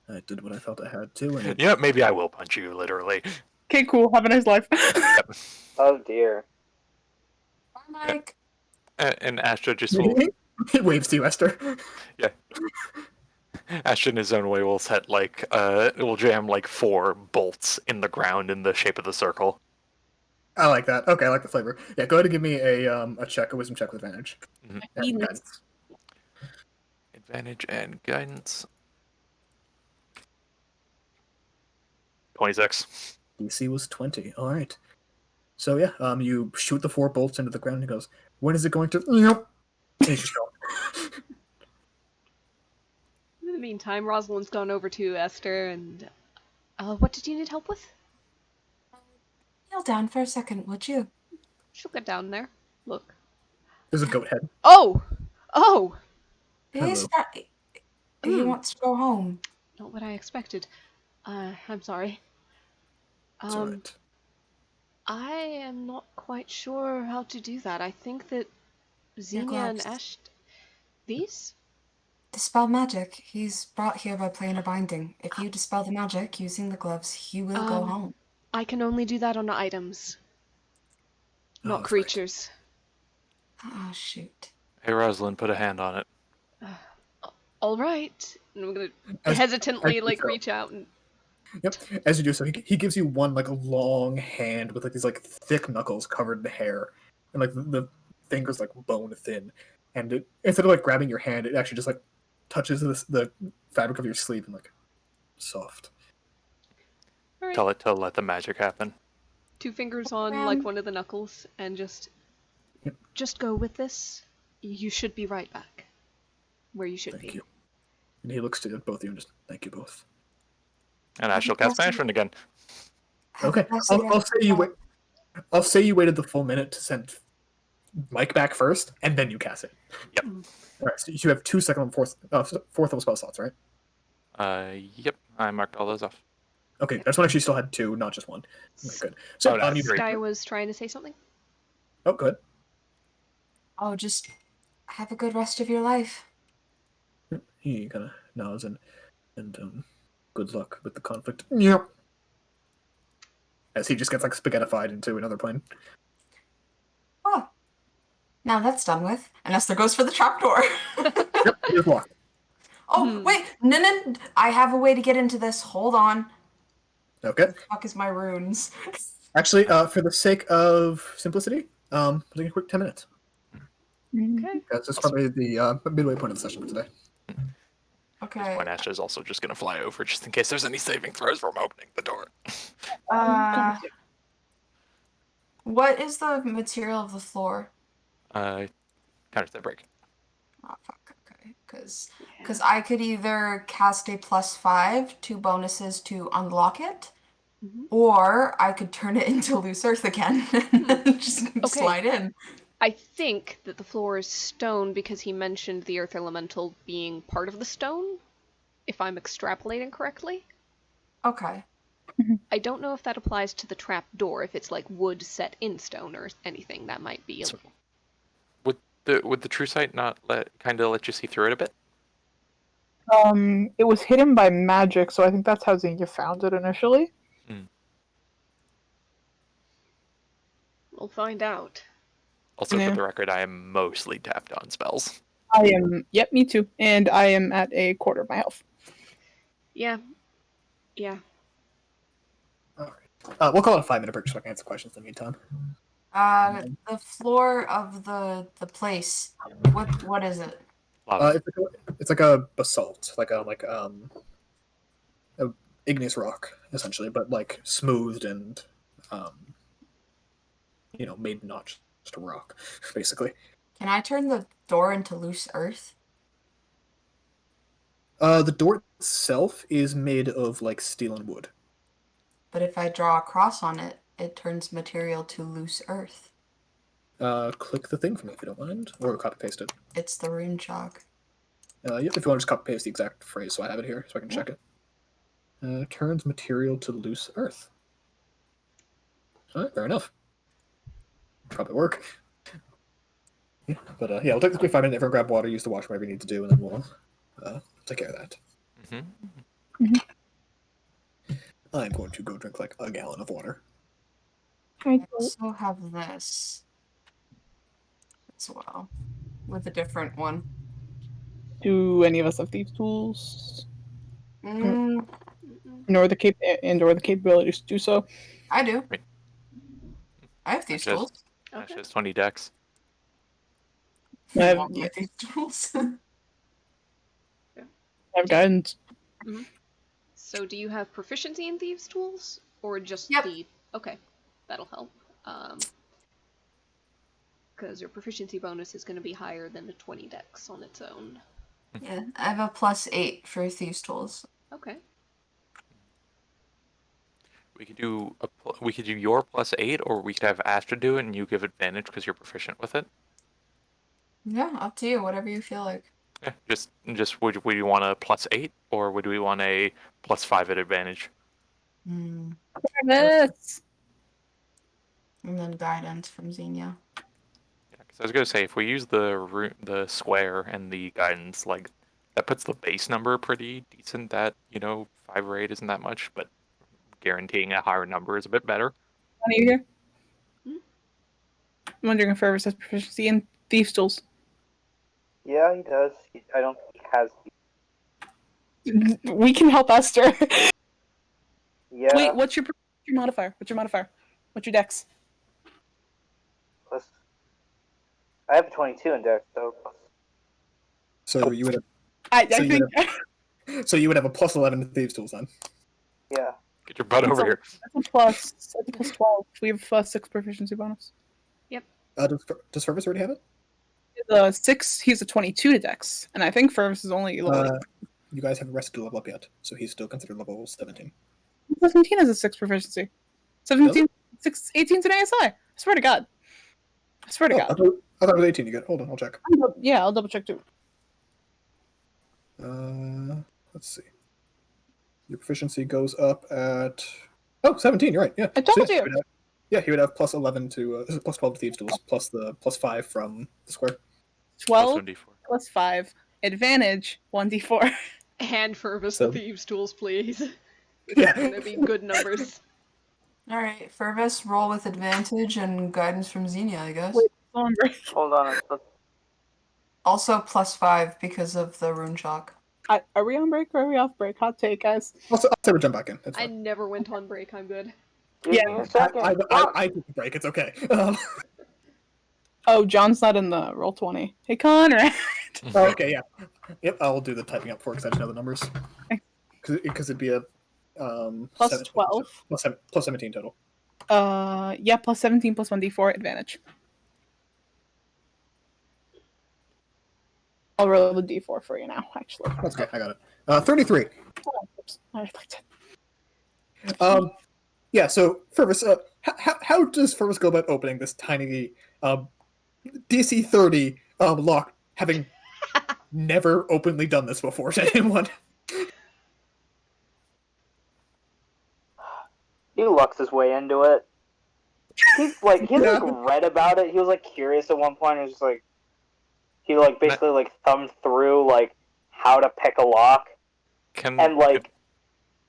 I did what I felt I had to, and Yeah, maybe I will punch you, literally. Okay, cool. Have a nice life. oh dear. Bye, Mike. And Ashton just will, he waves to you, Esther. yeah. Ashton in his own way will set like will jam like 4 bolts in the ground in the shape of the circle. I like that. Okay, I like the flavor. Yeah, go ahead and give me a wisdom check with advantage. Mhm. And guidance. Advantage and guidance. 26. DC was 20. All right. So yeah, you shoot the 4 bolts into the ground. And he goes, "When is it going to?" Yep. And he's just going. In the meantime, Rosalind's gone over to Esther and... what did you need help with? Kneel down for a second, would you? She'll get down there. Look. There's a goat head. Oh! Oh! Is Hello. that... He wants to go home. Not what I expected. I'm sorry. It's all right. I am not quite sure how to do that. I think that Xenia and gloves. Ash... These? Dispel magic. He's brought here by planar binding. If you dispel the magic using the gloves, he will go home. I can only do that on items, not that's right. creatures. Oh, shoot. Hey, Rosalind, put a hand on it. All right. And I'm gonna As hesitantly you like go. reach out and Yep. As you do so, he gives you one like a long hand with like these like thick knuckles covered in hair, and like the fingers like bone thin, and instead of like grabbing your hand, it actually just like touches the fabric of your sleeve and like soft. all right. Tell it to let the magic happen. 2 fingers on Man. like one of the knuckles and just Yep. just go with this. You should be right back where you should Thank be. you. And he looks to both of you and just thank you both. And I shall cast Banishment again. Okay, I'll say you waited the full minute to send Mike back first, and then you cast it. Yep. All right, so you have 2 second and fourth level spell slots, right? Yep. I marked all those off. Okay, I just want to actually still had 2, not just 1. Okay, good. So, Oh, no, you great. Sky was trying to say something. Oh, good. Oh, just have a good rest of your life. He kind of nods and good luck with the conflict. Yep. As he just gets like spaghettified into another plane. Oh, now that's done with. And Esther goes for the trapdoor. Yep, he is locked. Oh, wait. No. I have a way to get into this. Hold on. Okay. The fuck is my runes? Actually, for the sake of simplicity, take a quick 10 minutes. Okay. That's just probably the midway point of the session for today. Okay. This point, Asha is also just going to fly over just in case there's any saving throws from opening the door. What is the material of the floor? Counter break. Oh, fuck. Okay. Because I could either cast a +5, 2 bonuses to unlock it, or I could turn it into loose earth again and just slide in. I think that the floor is stone because he mentioned the earth elemental being part of the stone, if I'm extrapolating correctly. Okay. I don't know if that applies to the trap door, if it's like wood set in stone or anything. That might be a So- little. Would the true sight not let you see through it a bit? It was hidden by magic, so I think that's how Xenia found it initially. We'll find out. Also, Yeah. for the record, I am mostly tapped on spells. I am. Yep, me too. And I am at a quarter of my health. Yeah. All right. We'll call it a 5-minute break so I can answer questions in the meantime. The floor of the place. What is it? It's like a basalt, like a igneous rock essentially, but like smoothed and made not just a rock, basically. Can I turn the door into loose earth? The door itself is made of like steel and wood. But if I draw a cross on it, it turns material to loose earth. Click the thing for me if you don't mind, or copy paste it. It's the rune chalk. If you want to just copy paste the exact phrase, so I have it here, so I can check it. Turns material to loose earth. All right, fair enough. Probably work. Yeah, but we'll take this quick 5 minutes. Everyone grab water, use the washroom, whatever you need to do, and then we'll take care of that. I'm going to go drink like a gallon of water. I also have this as well, with a different one. Do any of us have thieves' tools? Mm, Nor the capabilities to do so. I do. Wait. I have these tools. Asha has 20 decks. I have, Want my these tools. I have guidance. So do you have proficiency in thieves' tools? Or just Yep. the... Okay, that'll help. Because your proficiency bonus is going to be higher than the 20 dex on its own. Yeah, I have a +8 for thieves' tools. Okay. We could do your +8, or we could have Astra do it and you give advantage because you're proficient with it. Yeah, up to you. Whatever you feel like. Yeah, just would you want a +8, or would we want a +5 at advantage? Yes. And then guidance from Xenia. Yeah, because I was gonna say if we use the square and the guidance, like That puts the base number pretty decent. That 5 or 8 isn't that much, but guaranteeing a higher number is a bit better. Are you here? Hmm? I'm wondering if Fervus has proficiency in Thieves' Tools. Yeah, he does. I don't think he has. We can help Esther. Yeah. Wait, what's your modifier? What's your dex? Plus, I have a 22 in dex, so. So you would have. I So you think So you would have a plus 11 to Thieves' Tools then. Yeah. Get your butt over here. that's a plus 12. We have 6 proficiency bonus. Does Fervus already have it? The 6, he's a 22 to dex, and I think Fervus is only level You guys haven't rested to level up yet, so he's still considered level 17. 17 is a 6 proficiency. 17, 18's an ASI. I swear to God. I swear to God. I thought it was 18 you get. Hold on, I'll check. Yeah, I'll double check too. Let's see. Your proficiency goes up at 17. You're right. Yeah. I told you. He would have plus 11 to plus 12 to Thieves' Tools, plus the plus 5 from the square. 12 1d4. plus 5. Advantage 1d4. Hand Fervus So- the Thieves' Tools, please. Yeah. Gonna be good numbers. Alright, Fervus, roll with advantage and guidance from Xenia, I guess. Wait, hold on, Hold on. Also +5 because of the rune shock. are we on break or are we off break? Hot take, guys. I'll say we'll jump back in. That's I fine. never went on break, I'm good. Give Yeah. me a second. I took a break. It's okay. Oh, John's not in the roll 20. Hey, Conrad. Okay, yeah. Yep, I'll do the typing up for because I just know the numbers. Because it'd be a Plus 12. plus 17 total. Yeah, plus 17 plus 1d4 advantage. I'll roll the d4 for you now, actually. That's okay. I got it. 33. Oh, oops. I liked it. Yeah. So Fervus, how does Fervus go about opening this tiny DC 30 lock, having never openly done this before to anyone? He lucks his way into it. He read about it. He was like curious at one point. He was just like, he basically thumbed through how to pick a lock and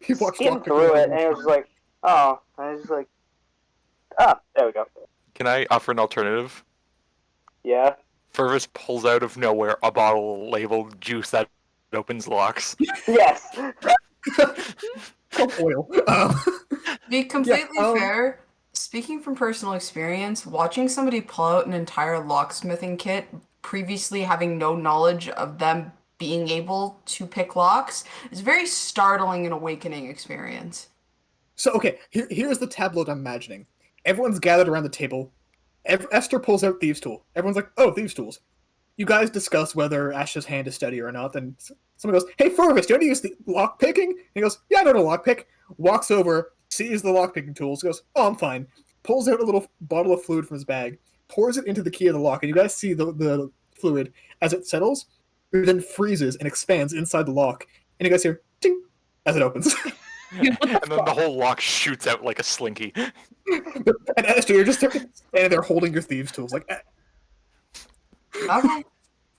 He watched skimmed lockpicking through it, and videos. he was just like, oh, and I was just like, ah, there we go. Can I offer an alternative? Yeah. Fervus pulls out of nowhere a bottle labeled juice that opens locks. Yes. Oil. To be completely Yeah, fair, speaking from personal experience, watching somebody pull out an entire locksmithing kit, previously having no knowledge of them being able to pick locks, is a very startling and awakening experience. So, okay, here's the tableau I'm imagining. Everyone's gathered around the table. Esther pulls out Thieves' Tool. Everyone's like, oh, Thieves' Tools. You guys discuss whether Ash's hand is steady or not, then someone goes, hey, Fervus, do you want to use the lock picking? And he goes, yeah, I know how to lock pick. Walks over, sees the lock picking tools, goes, oh, I'm fine. Pulls out a little bottle of fluid from his bag, pours it into the key of the lock, and you guys see the fluid as it settles, it then freezes and expands inside the lock, and you guys hear, ting, as it opens. And then the whole lock shoots out like a slinky. And Esther, you're just standing there holding your Thieves' Tools, like, Okay.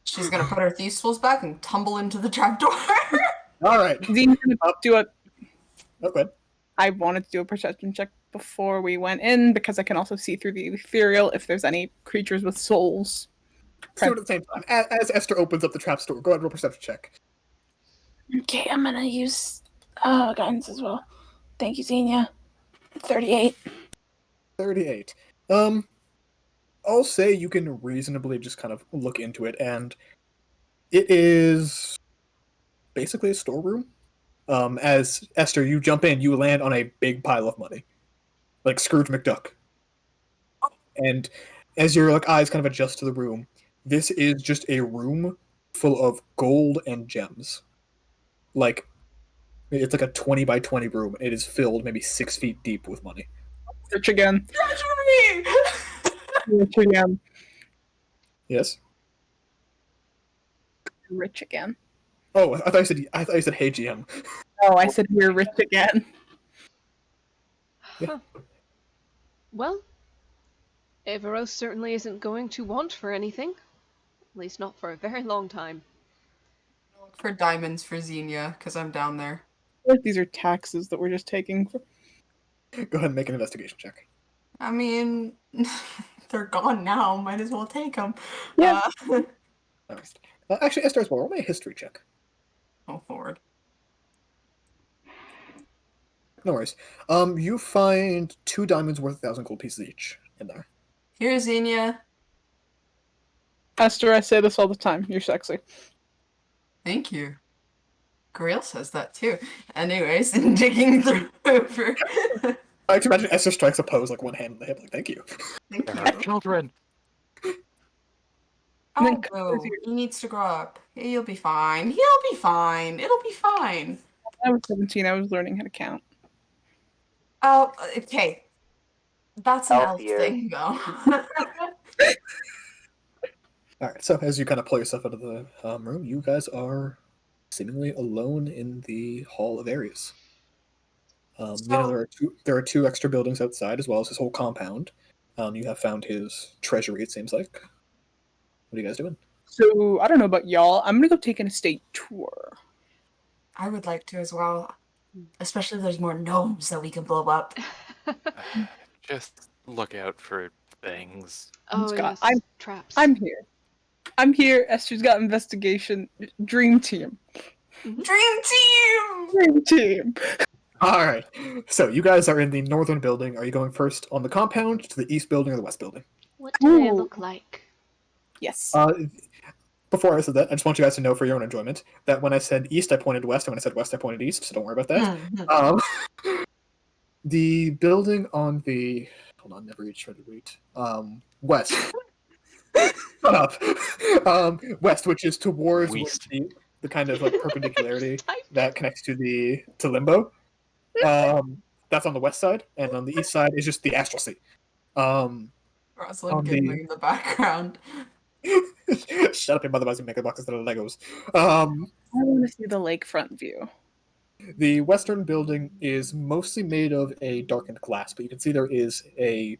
She's gonna put her thieves' tools back and tumble into the trapdoor. all right. Dean's gonna do it. Okay. I wanted to do a perception check before we went in because I can also see through the ethereal if there's any creatures with souls. So at the same time, as Esther opens up the trap store, go ahead and roll a perception check. Okay, I'm gonna use guidance as well. Thank you, Xenia. 38. 38. I'll say you can reasonably just kind of look into it, and it is basically a storeroom. As Esther, you jump in, you land on a big pile of money, like Scrooge McDuck. And as your eyes kind of adjust to the room, this is just a room full of gold and gems. Like, it's like a 20 by 20 room. It is filled maybe 6 feet deep with money. Rich again. Treasury! Rich again. Yes. Rich again. Oh, I thought you said hey GM. Oh, I said we're rich again. Yeah. Well, Averos certainly isn't going to want for anything. At least not for a very long time. look for diamonds for Xenia, because I'm down there. I feel like these are taxes that we're just taking. Go ahead and make an investigation check. I mean, they're gone now. Might as well take them. Yeah. Nice. Actually, Esther as well. Roll me a history check. Oh, Lord. No worries. You find 2 diamonds worth 1,000 gold pieces each in there. Here, Xenia. Esther, I say this all the time. You're sexy. Thank you. Grail says that too. Anyways, digging through. I can imagine Esther strikes a pose, like one hand on the hip, like, thank you. Thank There you. are children. And then Oh, boo. He needs to grow up. He'll be fine. He'll be fine. It'll be fine. When I was 17, I was learning how to count. Oh, okay. That's an elf Healthier. thing, though. Alright, so as you kind of pull yourself out of the room, you guys are seemingly alone in the Hall of Ares. So- there are 2 extra buildings outside, as well as his whole compound. You have found his treasury, it seems like. What are you guys doing? So, I don't know about y'all. I'm gonna go take an estate tour. I would like to as well. Especially if there's more gnomes that we can blow up. Just look out for things. Oh, Scott, yes. Traps. I'm here. I'm here. Esther's got investigation. Dream team. Dream team! Dream team. Alright, so you guys are in the northern building. Are you going first on the compound, to the east building, or the west building? What do they Ooh. look like? Yes. Before I said that, I just want you guys to know for your own enjoyment that when I said east, I pointed west, and when I said west, I pointed east, so don't worry about that. The building on the... Hold on, never reached for the root. West. Shut up! West, which is towards West. the kind of like perpendicularity Type. that connects to Limbo. That's on the west side, and on the east side is just the Astral Sea. Rosalind on the- giggling in the background. Shut up, your mother buys me mega boxes that are Legos. I want to see the lakefront view. The western building is mostly made of a darkened glass, but you can see there is a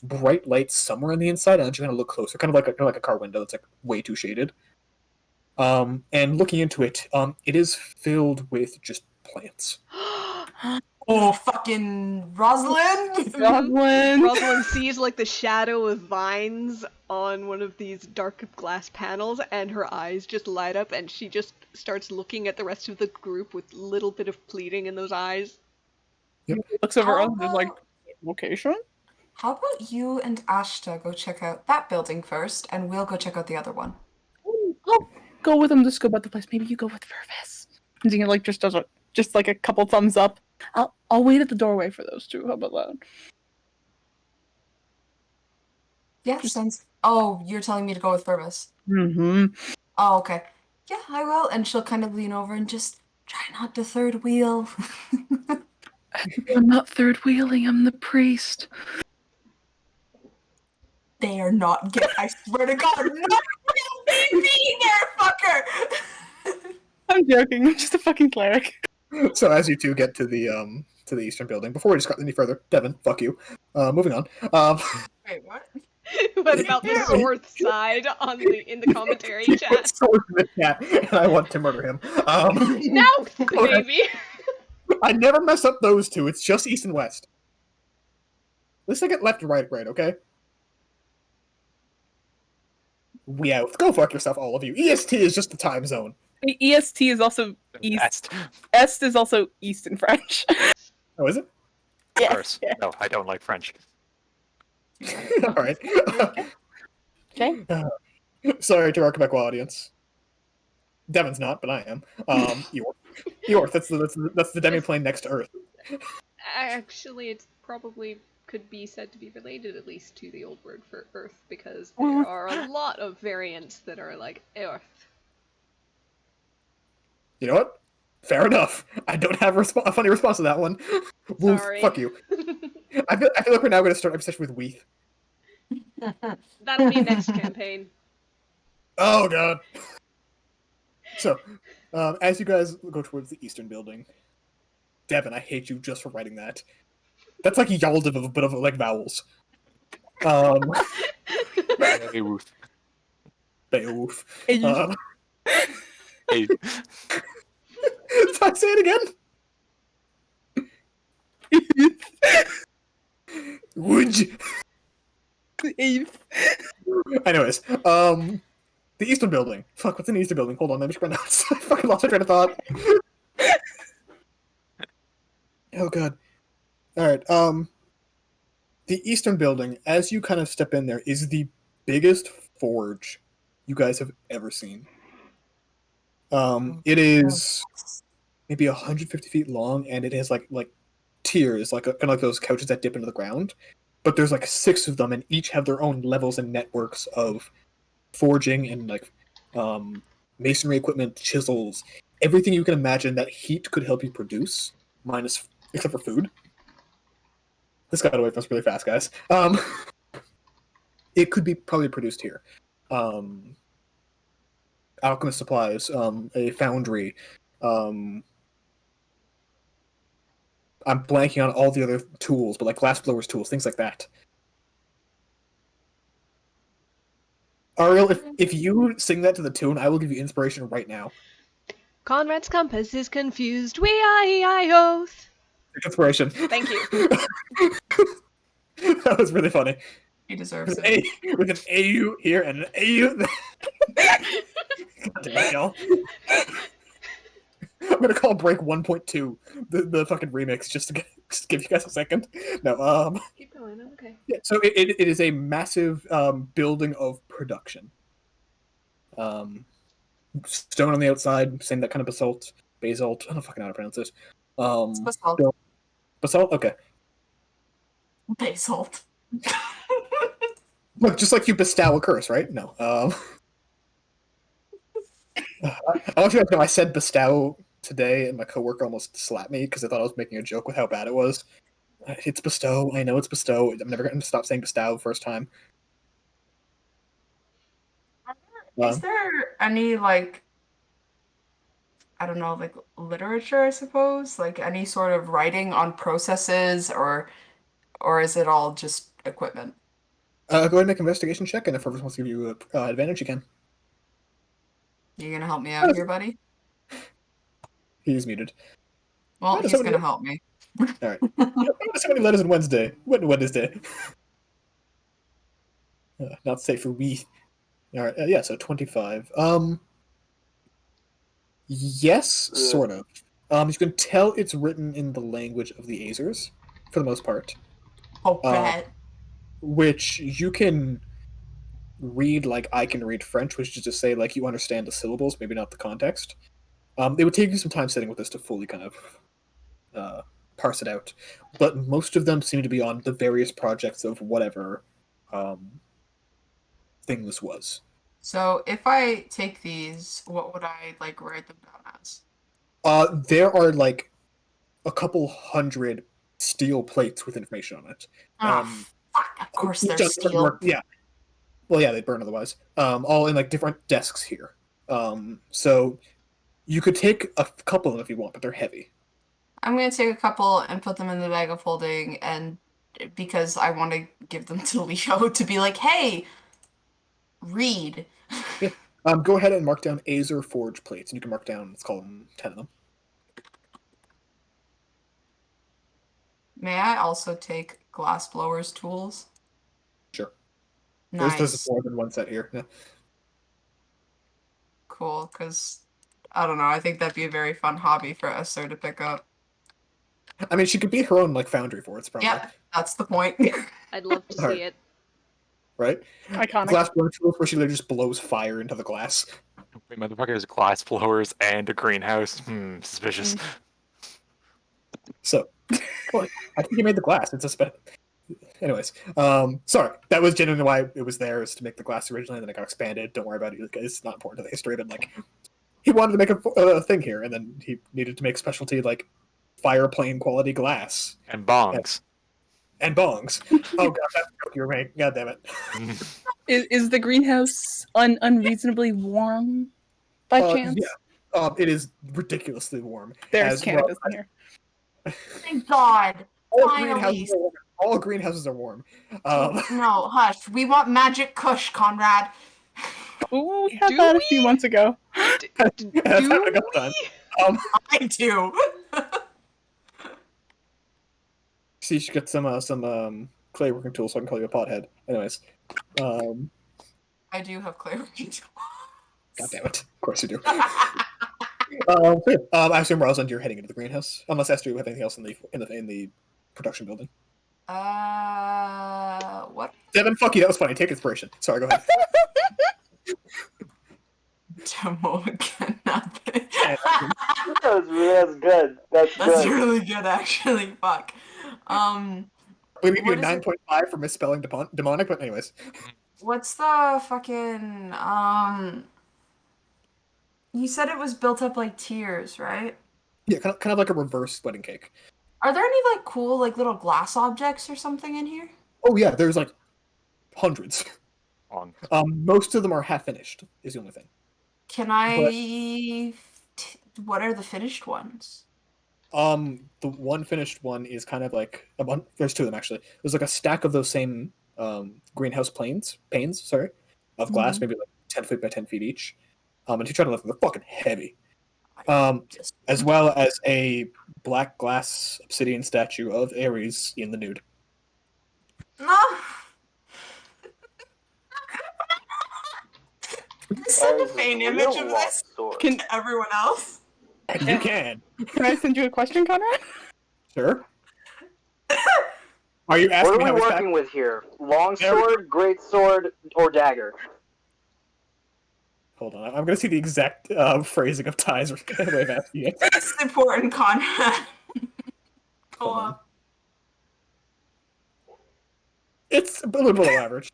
bright light somewhere on the inside, and as you kind of look closer, kind of like a car window that's like way too shaded. And looking into it, it is filled with just plants. Oh, fucking Rosalind! Rosalind. Rosalind sees like the shadow of vines on one of these dark glass panels, and her eyes just light up, and she just starts looking at the rest of the group with a little bit of pleading in those eyes. Looks over How us and is like, about- location? How about you and Ashta go check out that building first, and we'll go check out the other one? I'll go with him to scope out the place. Maybe you go with Purvis. And Zena like just does just like a couple thumbs up. I'll wait at the doorway for those two. How about that? Yeah, sounds. Oh, you're telling me to go with Purvis. Mm-hmm. Oh, okay. Yeah, I will. And she'll kind of lean over and just try not to third wheel. I'm not third wheeling. I'm the priest. They are not gay. I swear to God, no baby there, fucker! I'm joking. I'm just a fucking cleric. So as you two get to the eastern building, before we discuss any further, Devin, fuck you. Moving on. Wait, what? What about the Sorth side in the commentary chat? Sword in the chat, and I want to murder him. Now, baby. I never mess up those two. It's just east and west. Let's take it left and right, okay? We out. Go fuck yourself, all of you. EST is just the time zone. EST is also east. Best. Est is also east in French. Oh, is it? Of course. No, I don't like French. All right. Okay. Sorry to our Quebecois audience. Devin's not, but I am. York. That's the demiplane next to Earth. Actually, it probably could be said to be related at least to the old word for Earth, because there are a lot of variants that are like Earth. You know what? Fair enough. I don't have a funny response to that one. Woof, Sorry. fuck you. I feel like we're now going to start every session with Weeth. That'll be next campaign. Oh god. So, as you guys go towards the eastern building, Devin, I hate you just for writing that. That's like Yaldiv, but of like vowels. Beowulf. Beowulf. And you- Hey, Did I say it again? Would you? Eighth. Anyways, the Eastern Building. Fuck, what's in the Eastern Building? Hold on, let me check my notes. I fucking lost my train of thought. Oh god. Alright, the Eastern Building, as you kind of step in there, is the biggest forge you guys have ever seen. It is maybe 150 feet long, and it has like tiers, like kind of like those couches that dip into the ground. But there's like 6 of them, and each have their own levels and networks of forging and like masonry equipment, chisels, everything you can imagine that heat could help you produce, minus except for food. This got away from us really fast, guys. It could be probably produced here. Alchemist supplies, a foundry. I'm blanking on all the other tools, but like glassblowers tools, things like that. Ariel, if you sing that to the tune, I will give you inspiration right now. Conrad's compass is confused. We I-E-I-O's. Inspiration. Thank you. That was really funny. He deserves With, it. with an AU here and an AU there. God damn it, y'all. I'm gonna call break 1.2 the fucking remix just to give you guys a second. No, Keep going. I'm okay. yeah, so it is a massive building of production. Stone on the outside, same that kind of basalt. I don't know fucking how to pronounce it. Basalt. Basalt? Okay. Basalt. Look, just like you bestow a curse, right? No. I want you to know I said bestow today, and my coworker almost slapped me because I thought I was making a joke with how bad it was. It's bestow. I know it's bestow. I'm never going to stop saying bestow the first time. Is there any, like, I don't know, like literature, I suppose? Like any sort of writing on processes, or is it all just equipment? Go ahead and make an investigation check, and if Fergus wants to give you an advantage, you can. You gonna help me out here, buddy? He's muted. Well, Why does he's somebody- gonna help me. Alright. Why does so many letters on Wednesday? Wednesday. Not safe for we. Alright, yeah, so 25. Yes, sort of. You can tell it's written in the language of the Azers, for the most part. Oh, bet. Which you can read like I can read French, which is to say, like, you understand the syllables, maybe not the context. It would take you some time sitting with this to fully kind of parse it out. But most of them seem to be on the various projects of whatever thing this was. So if I take these, what would I like write them down as? There are like a couple hundred steel plates with information on it. Fuck, of course they're steel. Yeah. Well, yeah, they'd burn otherwise. All in like different desks here. So you could take a couple of them if you want, but they're heavy. I'm gonna take a couple and put them in the bag of holding, and because I want to give them to Leo to be like, hey, read. Yeah. Go ahead and mark down Azer Forge plates, and you can mark down, let's call them 10 of them. May I also take glassblower's tools? Sure. Nice. There's more than one set here. Yeah. Cool, because I don't know, I think that'd be a very fun hobby for Esther to pick up. I mean, she could be her own like foundry for it, probably. Yeah, that's the point. I'd love to see it. Right? Iconic. Glass blower tools where she literally just blows fire into the glass. wait, motherfuckers, glass blowers and a greenhouse. Suspicious. So, I think he made the glass. It's a Anyways, sorry. That was genuinely why it was there, is to make the glass originally, and then it got expanded. Don't worry about it. It's not important to the history, but like, he wanted to make a thing here, and then he needed to make specialty like fireplane quality glass And bongs. and bongs. Oh god, that's the joke you were making. God damn it. Is the greenhouse unreasonably warm by chance? Yeah. It is ridiculously warm. There's cannabis in here. Thank God. Finally. All greenhouses are warm. No, hush. We want magic kush, Conrad. Oh, we had Do that a we? few months ago. That's Do happened a couple we? times. I do. See, she got some clay working tools, so I can call you a pothead. Anyways, I do have clay working tools. God damn it! Of course you do. I assume Rosalind, you're heading into the greenhouse, unless Esther, you have anything else in the production building. What? Devin, fuck you. That was funny. Take inspiration. Sorry, go ahead. Demo again. Nothing. That's good. That's That's good. really good, actually. Fuck. We give you a What is it? 9.5 for misspelling demonic, but anyways. What's the fucking You said it was built up like tiers, right? Yeah, kind of like a reverse wedding cake. Are there any like cool like little glass objects or something in here? Oh yeah, there's like hundreds. On. Most of them are half finished. Is the only thing. Can I what are the finished ones? The one finished one is kind of like a one. There's two of them actually. There's like a stack of those same greenhouse panes, sorry, of glass, Mhm. maybe like 10 feet by 10 feet each. And if you try to lift them, they're fucking heavy. Just As well as a black glass obsidian statue of Ares in the nude. no. Send a That is faint real image of long this sword. Can to everyone else. You can. I send you a question, Conrad? Sure. Are you What asking are me we how it's working with here? Long sword, great sword, or dagger? Hold on. I'm going to see the exact phrasing of Ty's way of asking it. It's important, Conrad. Go Hold on. on. It's a little below average.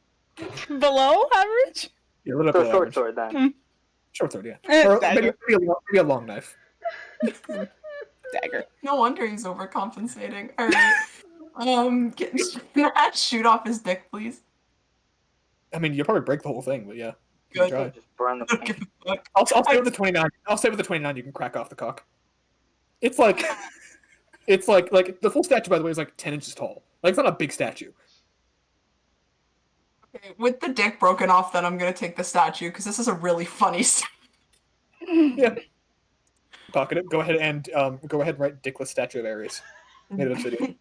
Below average? Yeah, a little bit So below short average. sword then. Short sword, yeah. Or maybe, Dagger. maybe a long knife. Dagger. No wonder he's overcompensating. All right. Can I shoot off his dick, please? I mean, you'll probably break the whole thing, but yeah. You Good. can try. Just burn the Don't give a fuck. I'll say with the 29. I'll say with the 29 you can crack off the cock. It's like it's like the full statue, by the way, is like 10 inches tall. Like it's not a big statue. Okay, with the dick broken off, then I'm gonna take the statue because this is a really funny. Yeah. Pocket it. Go ahead and write dickless statue of Ares. Made of obsidian.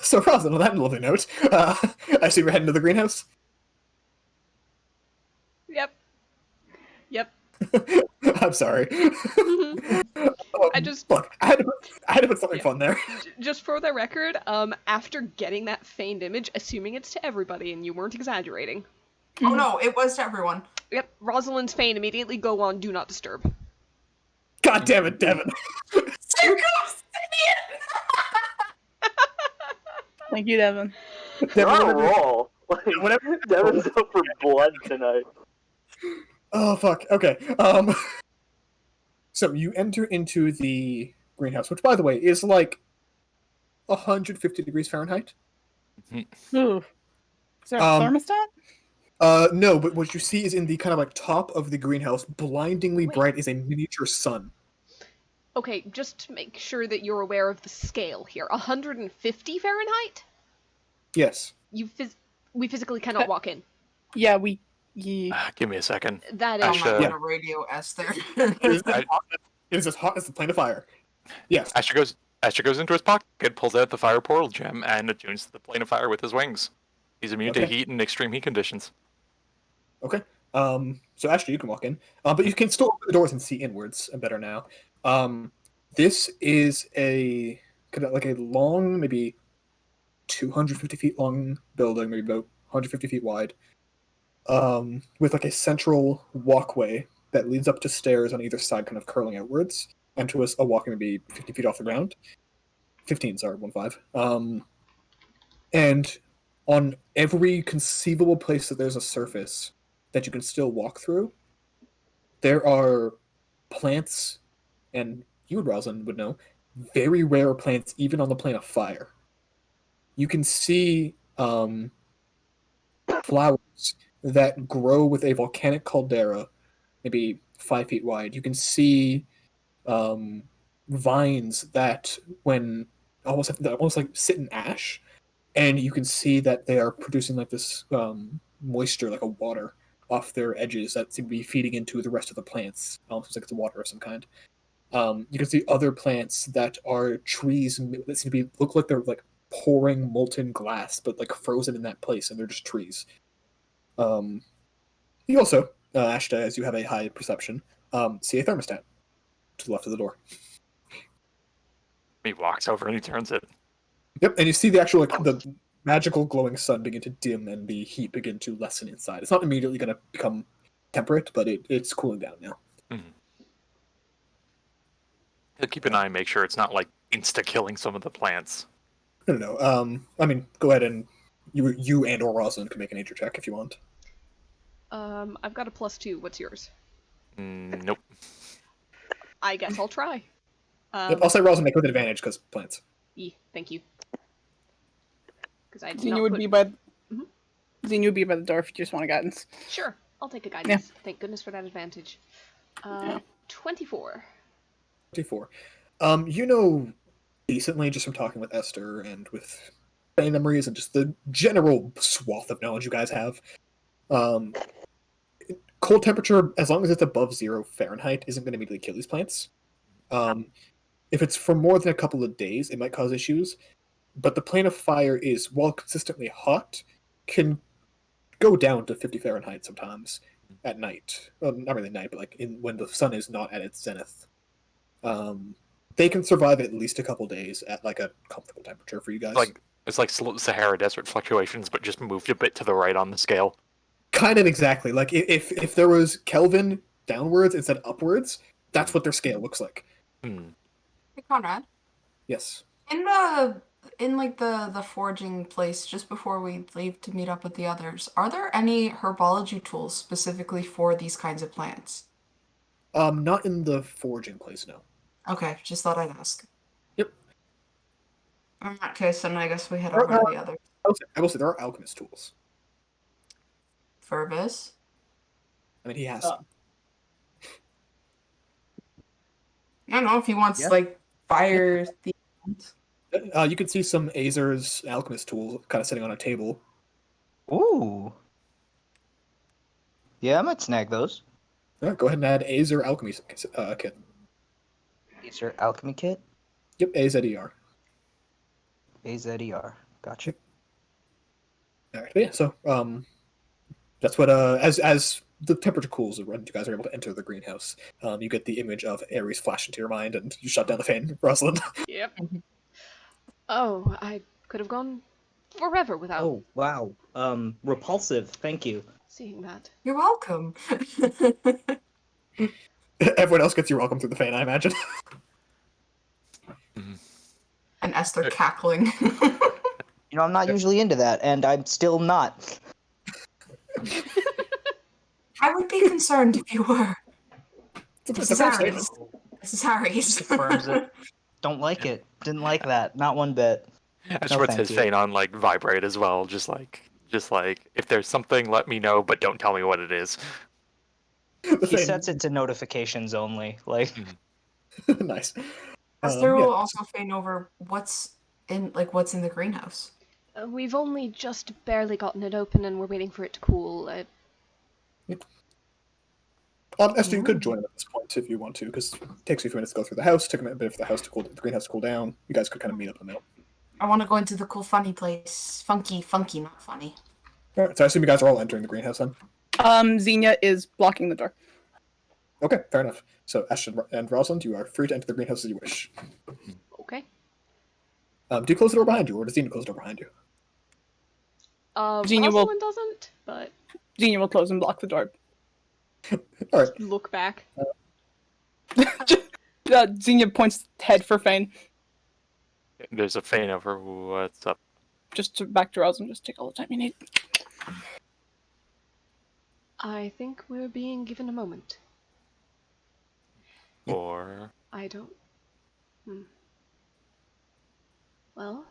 So Roslyn, on that lovely note, I see we're heading to the greenhouse. Yep. Yep. I'm sorry. I just Look. I had to put something Yeah. fun there. just for the record, after getting that feigned image, assuming it's to everybody and you weren't exaggerating. Oh no, it was to everyone. Yep, Rosalind's feign immediately go on do not disturb. God damn it, Devin. Circle Thank you, Devin. You're on a whenever- roll. Like, whenever- Devin's up for blood tonight. Oh fuck. Okay. So you enter into the greenhouse, which, by the way, is like 150 degrees Fahrenheit. Ooh. Is there a thermostat? No, but what you see is in the kind of like top of the greenhouse, blindingly Wait. bright, is a miniature sun. Okay, just to make sure that you're aware of the scale here. 150 Fahrenheit? Yes. We physically cannot walk in. Yeah, Give me a second. That I'm is not Yeah. gonna radio Esther. It is as hot as the plane of fire. Yes. Asher goes into his pocket, pulls out the fire portal gem, and attunes to the plane of fire with his wings. He's immune to Okay. heat and extreme heat conditions. Okay. So Ashley, you can walk in, but you can still open the doors and see inwards better now. This is a kind of like a long, maybe 250 feet long building, maybe about 150 feet wide, with like a central walkway that leads up to stairs on either side, kind of curling outwards, and to a walkway maybe 50 feet off the ground. 15, sorry, 1-5. And on every conceivable place that there's a surface that you can still walk through, there are plants, and you, Rosalind, would know, very rare plants, even on the plane of fire. You can see flowers that grow with a volcanic caldera, maybe 5 feet wide. You can see vines that, when almost like sit in ash, and you can see that they are producing like this moisture, like a water, off their edges that seem to be feeding into the rest of the plants. Almost like it's water of some kind. You can see other plants that are trees that seem to be look like they're like pouring molten glass, but like frozen in that place, and they're just trees. You also, Ashta, as you have a high perception, see a thermostat to the left of the door. He walks over and he turns it. Yep, and you see the actual like the magical glowing sun begin to dim and the heat begin to lessen inside. It's not immediately going to become temperate, but it's cooling down now. Mm-hmm. He'll keep an eye and make sure it's not like insta-killing some of the plants. No. I mean, go ahead and you and or Rosalind can make a nature check if you want. I've got a +2. What's yours? Nope. I guess I'll try. Yep, I'll say Rosalind make with advantage because plants. Thank you. Because I did Xenia not would put... be by. Mhm. Xenia would be by the door if you just want a guidance. Sure, I'll take a guidance. Thank goodness for that advantage. 24. 24. You know decently just from talking with Esther and with Fey memories and just the general swath of knowledge you guys have. Cold temperature, as long as it's above 0 Fahrenheit, isn't going to immediately kill these plants. If it's for more than a couple of days, it might cause issues. But the plane of fire is, while consistently hot, can go down to 50 Fahrenheit sometimes at night. Well, not really at night, but like when the sun is not at its zenith. They can survive at least a couple days at like a comfortable temperature for you guys. It's like Sahara Desert fluctuations, but just moved a bit to the right on the scale. Kind of exactly. Like if there was Kelvin downwards instead of upwards, that's what their scale looks like. Hey, Conrad. Yes. In the forging place, just before we leave to meet up with the others, are there any herbology tools specifically for these kinds of plants? Not in the forging place, no. Okay, just thought I'd ask. Yep. In that case, then I guess we head over to the others. I will say there are alchemist tools. Fervis? I mean, he has some. I don't know if he wants, Yeah. like, fire... You can see some Azer's alchemist tools kind of sitting on a table. Ooh. Yeah, I might snag those. Go ahead and add Azer alchemy kit. Is there alchemy kit? Yep, AZER. AZER. Gotcha. All right, yeah. So that's what as the temperature cools and you guys are able to enter the greenhouse, you get the image of Ares flash into your mind, and you shut down the fan, Rosalind. Yep. Oh, I could have gone forever without Oh, wow. Repulsive. Thank you. seeing that. You're welcome. Everyone else gets your welcome through the fan, I imagine. And Esther cackling. You know, I'm not usually into that, and I'm still not. I would be concerned if you were. It's a fair statement. This is Harry's. Confirms it. Don't like it. Didn't like that. Not one bit. Ash No, puts thank his you. Fane on like vibrate as well, just like if there's something, let me know, but don't tell me what it is. He sets it to notifications only. Like, Nice. Esther will also feign over what's in the greenhouse. We've only just barely gotten it open and we're waiting for it to cool. Esther, you could join him at this point if you want to, because it takes you a few minutes to go through the house. Took a bit for the greenhouse to cool down. You guys could kind of meet up in the middle. I want to go into the cool funny place. Funky, not funny. All right, so I assume you guys are all entering the greenhouse then. Xenia is blocking the door. Okay, fair enough. So Ash and Rosalind, you are free to enter the greenhouse as you wish. Okay. Do you close the door behind you, or does Xenia close the door behind you? Xenia will- Rosalind doesn't, but Xenia will close and block the door. All right. look back. Xenia points head for Fane. There's a Fane over. What's up? Back to Rosalind. Just take all the time you need. I think we're being given a moment. Or I don't... Well...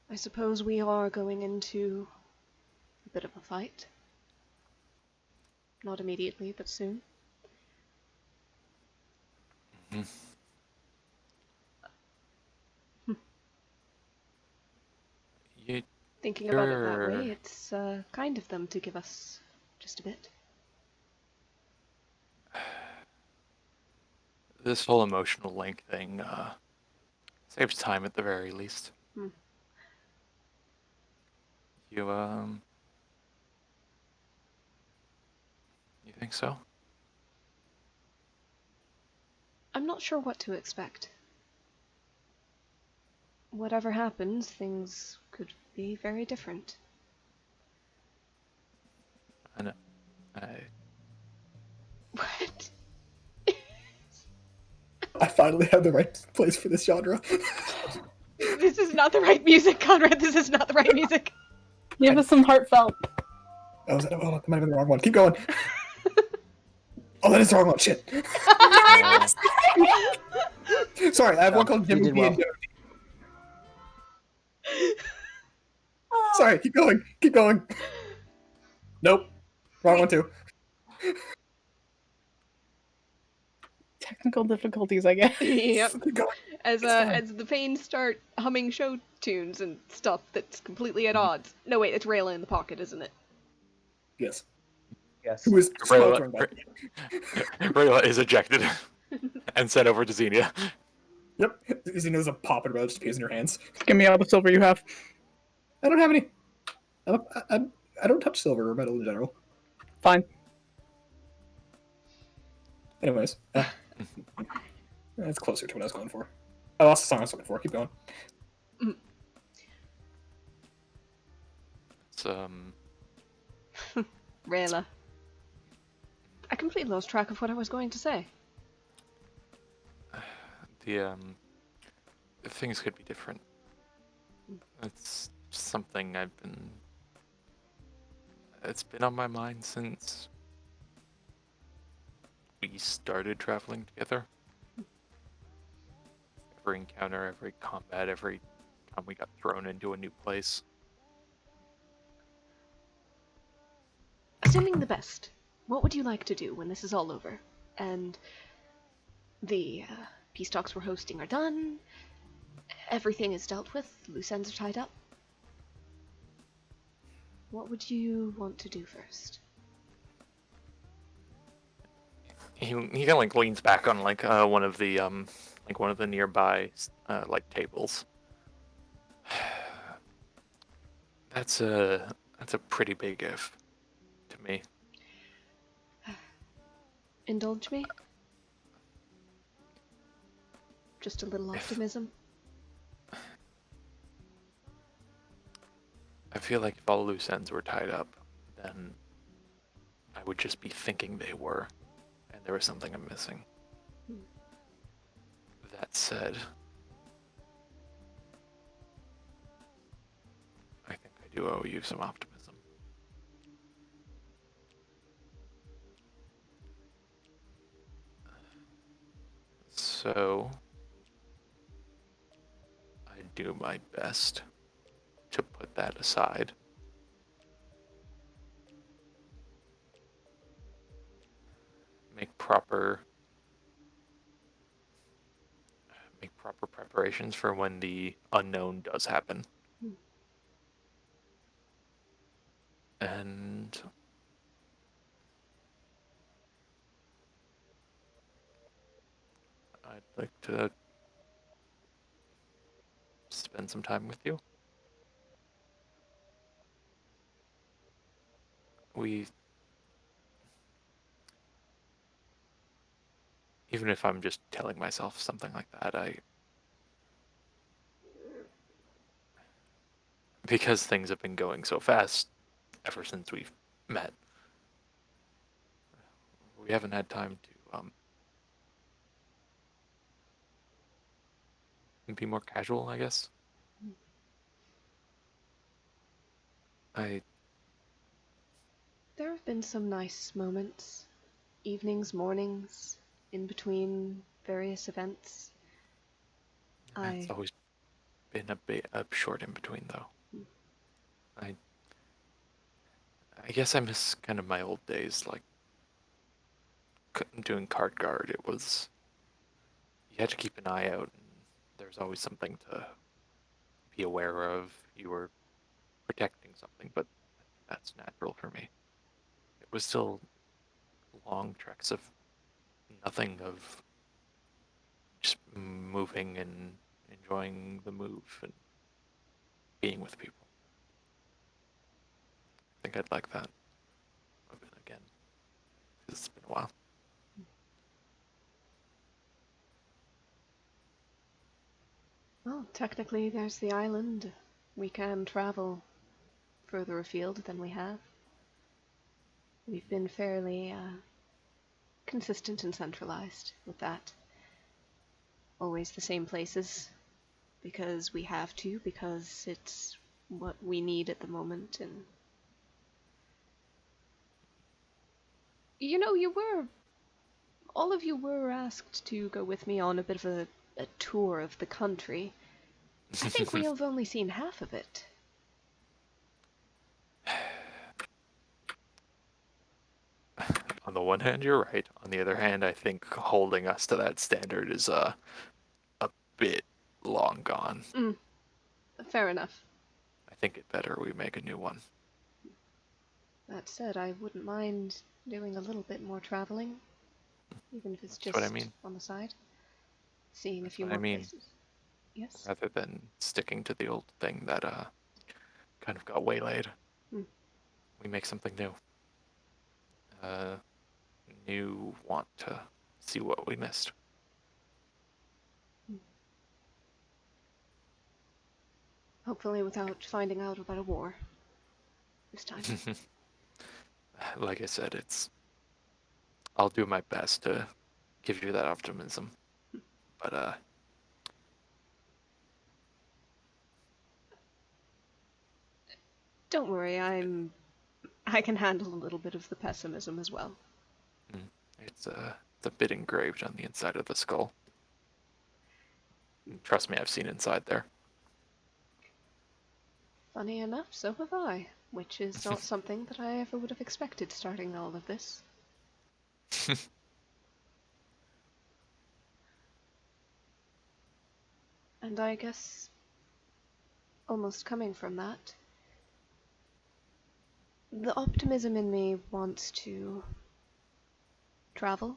I suppose we are going into a bit of a fight. Not immediately, but soon. Thinking about it that Sure. way, it's kind of them to give us just a bit. This whole emotional link thing saves time at the very least. Hmm. You think so? I'm not sure what to expect. Whatever happens, things could be very different. I know. What? I finally have the right place for this genre. This is not the right music, Conrad. This is not the right music. Give us some heartfelt. Oh, that might have been the wrong one. Keep going. Oh, that is the wrong one. Shit. Sorry, I have one called You Jimmy did B well. and Joe. Sorry, keep going. Keep going. Nope. Wrong one too. Technical difficulties, I guess. Yep. Keep going. As It's fine. as the Fanes start humming show tunes and stuff that's completely at odds. No, wait, it's Rayla in the pocket, isn't it? Yes. Yes. Who is sweltering by? Rayla is ejected and sent over to Xenia. Yep. Xenia's a pop and just appears in your hands. Give me all the silver you have. I don't have any. I don't touch silver or metal in general. Fine. Anyways, that's closer to what I was going for. I lost the song I was looking for. Keep going. It's Rayla. I completely lost track of what I was going to say. things could be different. It's something it's been on my mind since we started traveling together. Every encounter, every combat, every time we got thrown into a new place. Assuming the best, what would you like to do when this is all over? And the peace talks we're hosting are done, everything is dealt with, loose ends are tied up. What would you want to do first? He kind of like leans back on like one of the nearby like tables. That's a pretty big if to me. Indulge me? Just a little optimism? I feel like if all loose ends were tied up, then I would just be thinking they were, and there was something I'm missing. That said, I think I do owe you some optimism. So, I do my best to put that aside. Make proper preparations for when the unknown does happen. And I'd like to spend some time with you. Even if I'm just telling myself something like that, because things have been going so fast ever since we've met, we haven't had time to be more casual, I guess. There have been some nice moments. Evenings, mornings, in between various events. It's always been a short in between, though. I guess I miss kind of my old days, like doing card guard. It was, you had to keep an eye out, and there's always something to be aware of. You were protecting something, but that's natural for me. It was still long treks of nothing, of just moving and enjoying the move and being with people. I think I'd like that again. It's been a while. Well, technically, there's the island. We can travel further afield than we have. We've been fairly consistent and centralized with that. Always the same places, because we have to, because it's what we need at the moment. And all of you were asked to go with me on a bit of a tour of the country. I think we have only seen half of it. On the one hand, you're right. On the other hand, I think holding us to that standard is a bit long gone. Fair enough. I think it better we make a new one. That said, I wouldn't mind doing a little bit more traveling, even if it's That's just what I mean. on the side. Seeing That's a few what I more mean. places. Yes? Rather than sticking to the old thing that kind of got waylaid. We make something new. New want to see what we missed. Hopefully without finding out about a war. This time. Like I said, I'll do my best to give you that optimism. But Don't worry, I can handle a little bit of the pessimism as well. it's a bit engraved on the inside of the skull. And trust me, I've seen inside there. Funny enough, so have I, which is not something that I ever would have expected starting all of this. And I guess, almost coming from that, the optimism in me wants to travel,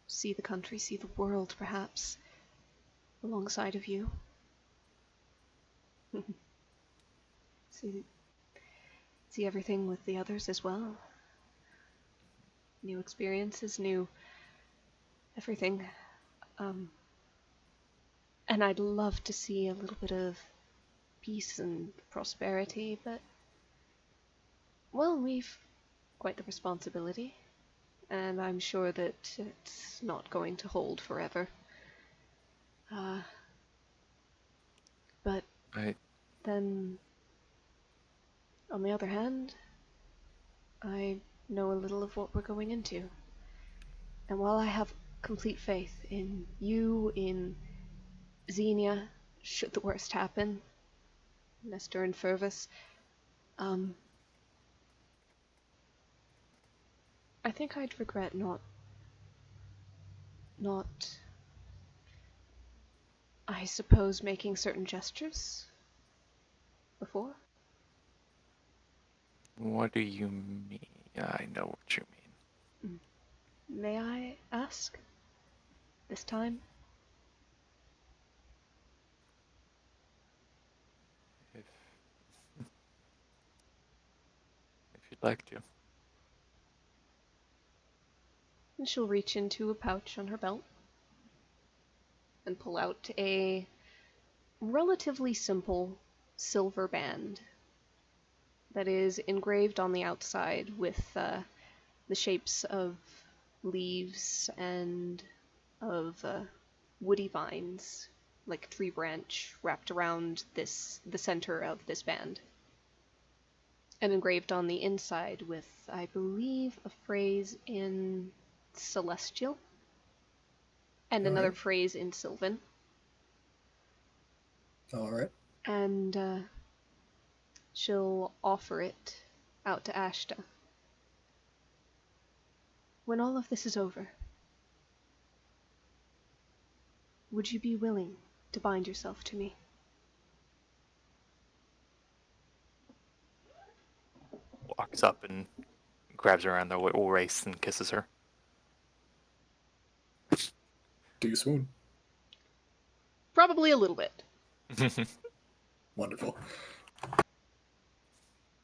see the country, see the world, perhaps, alongside of you. See everything with the others as well. New experiences, new everything. And I'd love to see a little bit of peace and prosperity, but, well, we've quite the responsibility, and I'm sure that it's not going to hold forever. But then, on the other hand, I know a little of what we're going into. And while I have complete faith in you, in Xenia, should the worst happen, Nestor and Fervus, I think I'd regret not, I suppose, making certain gestures before. What do you mean? I know what you mean. May I ask? This time? If you'd like to. And she'll reach into a pouch on her belt and pull out a relatively simple silver band that is engraved on the outside with the shapes of leaves and of woody vines, like tree branch, wrapped around the center of this band. And engraved on the inside with, I believe, a phrase in Celestial and another phrase in Sylvan. Alright. And she'll offer it out to Ashta. When all of this is over, would you be willing to bind yourself to me? walks up and grabs her around the waist and kisses her. Do you swoon? Probably a little bit. Wonderful.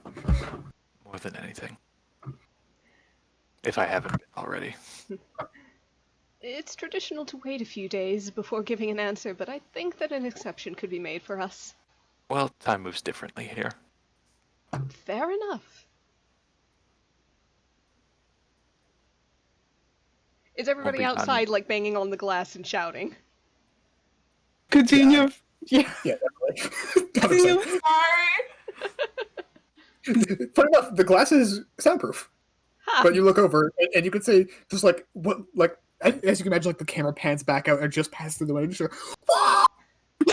More than anything. If I haven't been already. It's traditional to wait a few days before giving an answer, but I think that an exception could be made for us. Well, time moves differently here. Fair enough. Is everybody be done. outside, like, banging on the glass and shouting? Continue. Yeah. Yeah, definitely. Continue. 100%. Sorry. Funny enough, the glass is soundproof. Ha! But you look over, and you can see just like what, like as you can imagine, like the camera pans back out and just passes through the window. Just like,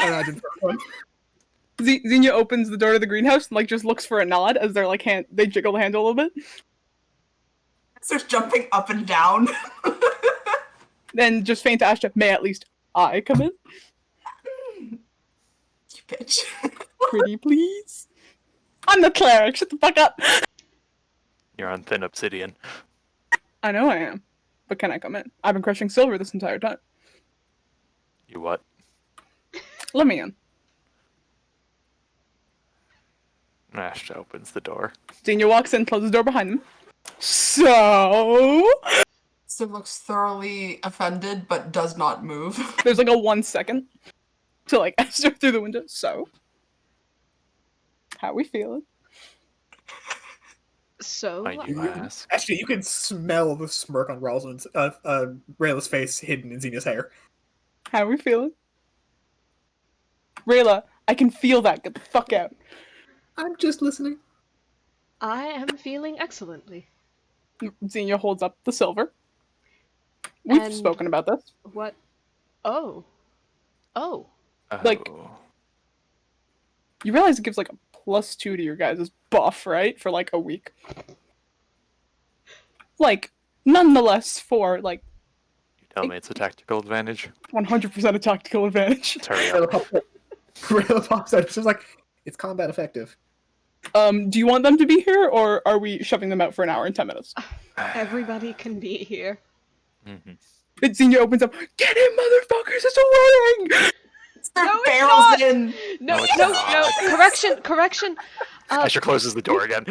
I imagine for one. Xenia opens the door to the greenhouse and like just looks for a nod as they're like they jiggle the handle a little bit. Starts jumping up and down. Then just faint to Ashta, may at least I come in? You bitch. Pretty please. I'm the cleric, shut the fuck up. You're on thin obsidian. I know I am. But can I come in? I've been crushing silver this entire time. You what? Let me in. Ashta opens the door. Xenia walks in, closes the door behind them. So Looks thoroughly offended, but does not move. there's like a 1 second to like Esther through the window. So how we feeling? So, Why you ask? Actually, you can smell the smirk on Rayla's face hidden in Xenia's hair. How we feeling? Rayla, I can feel that. Get the fuck out. I'm just listening. I am feeling excellently. Xenia holds up the silver. We've And- spoken about this. What? Oh. Oh. Like- You realize it gives like a +2 to your guys' buff, right? For like a week. Like, nonetheless, for like You tell me it's a tactical advantage. 100% a tactical advantage. Let's hurry up. Rayla pops out. It's just like, it's combat effective. Do you want them to be here, or are we shoving them out for an hour and 10 minutes? Everybody can be here. Mm-hmm. Xenia opens up. Get in, motherfuckers! It's a wedding! Their No, it's barrels not! in. No, No, it's no, not. no. Correction. Asher closes the door again.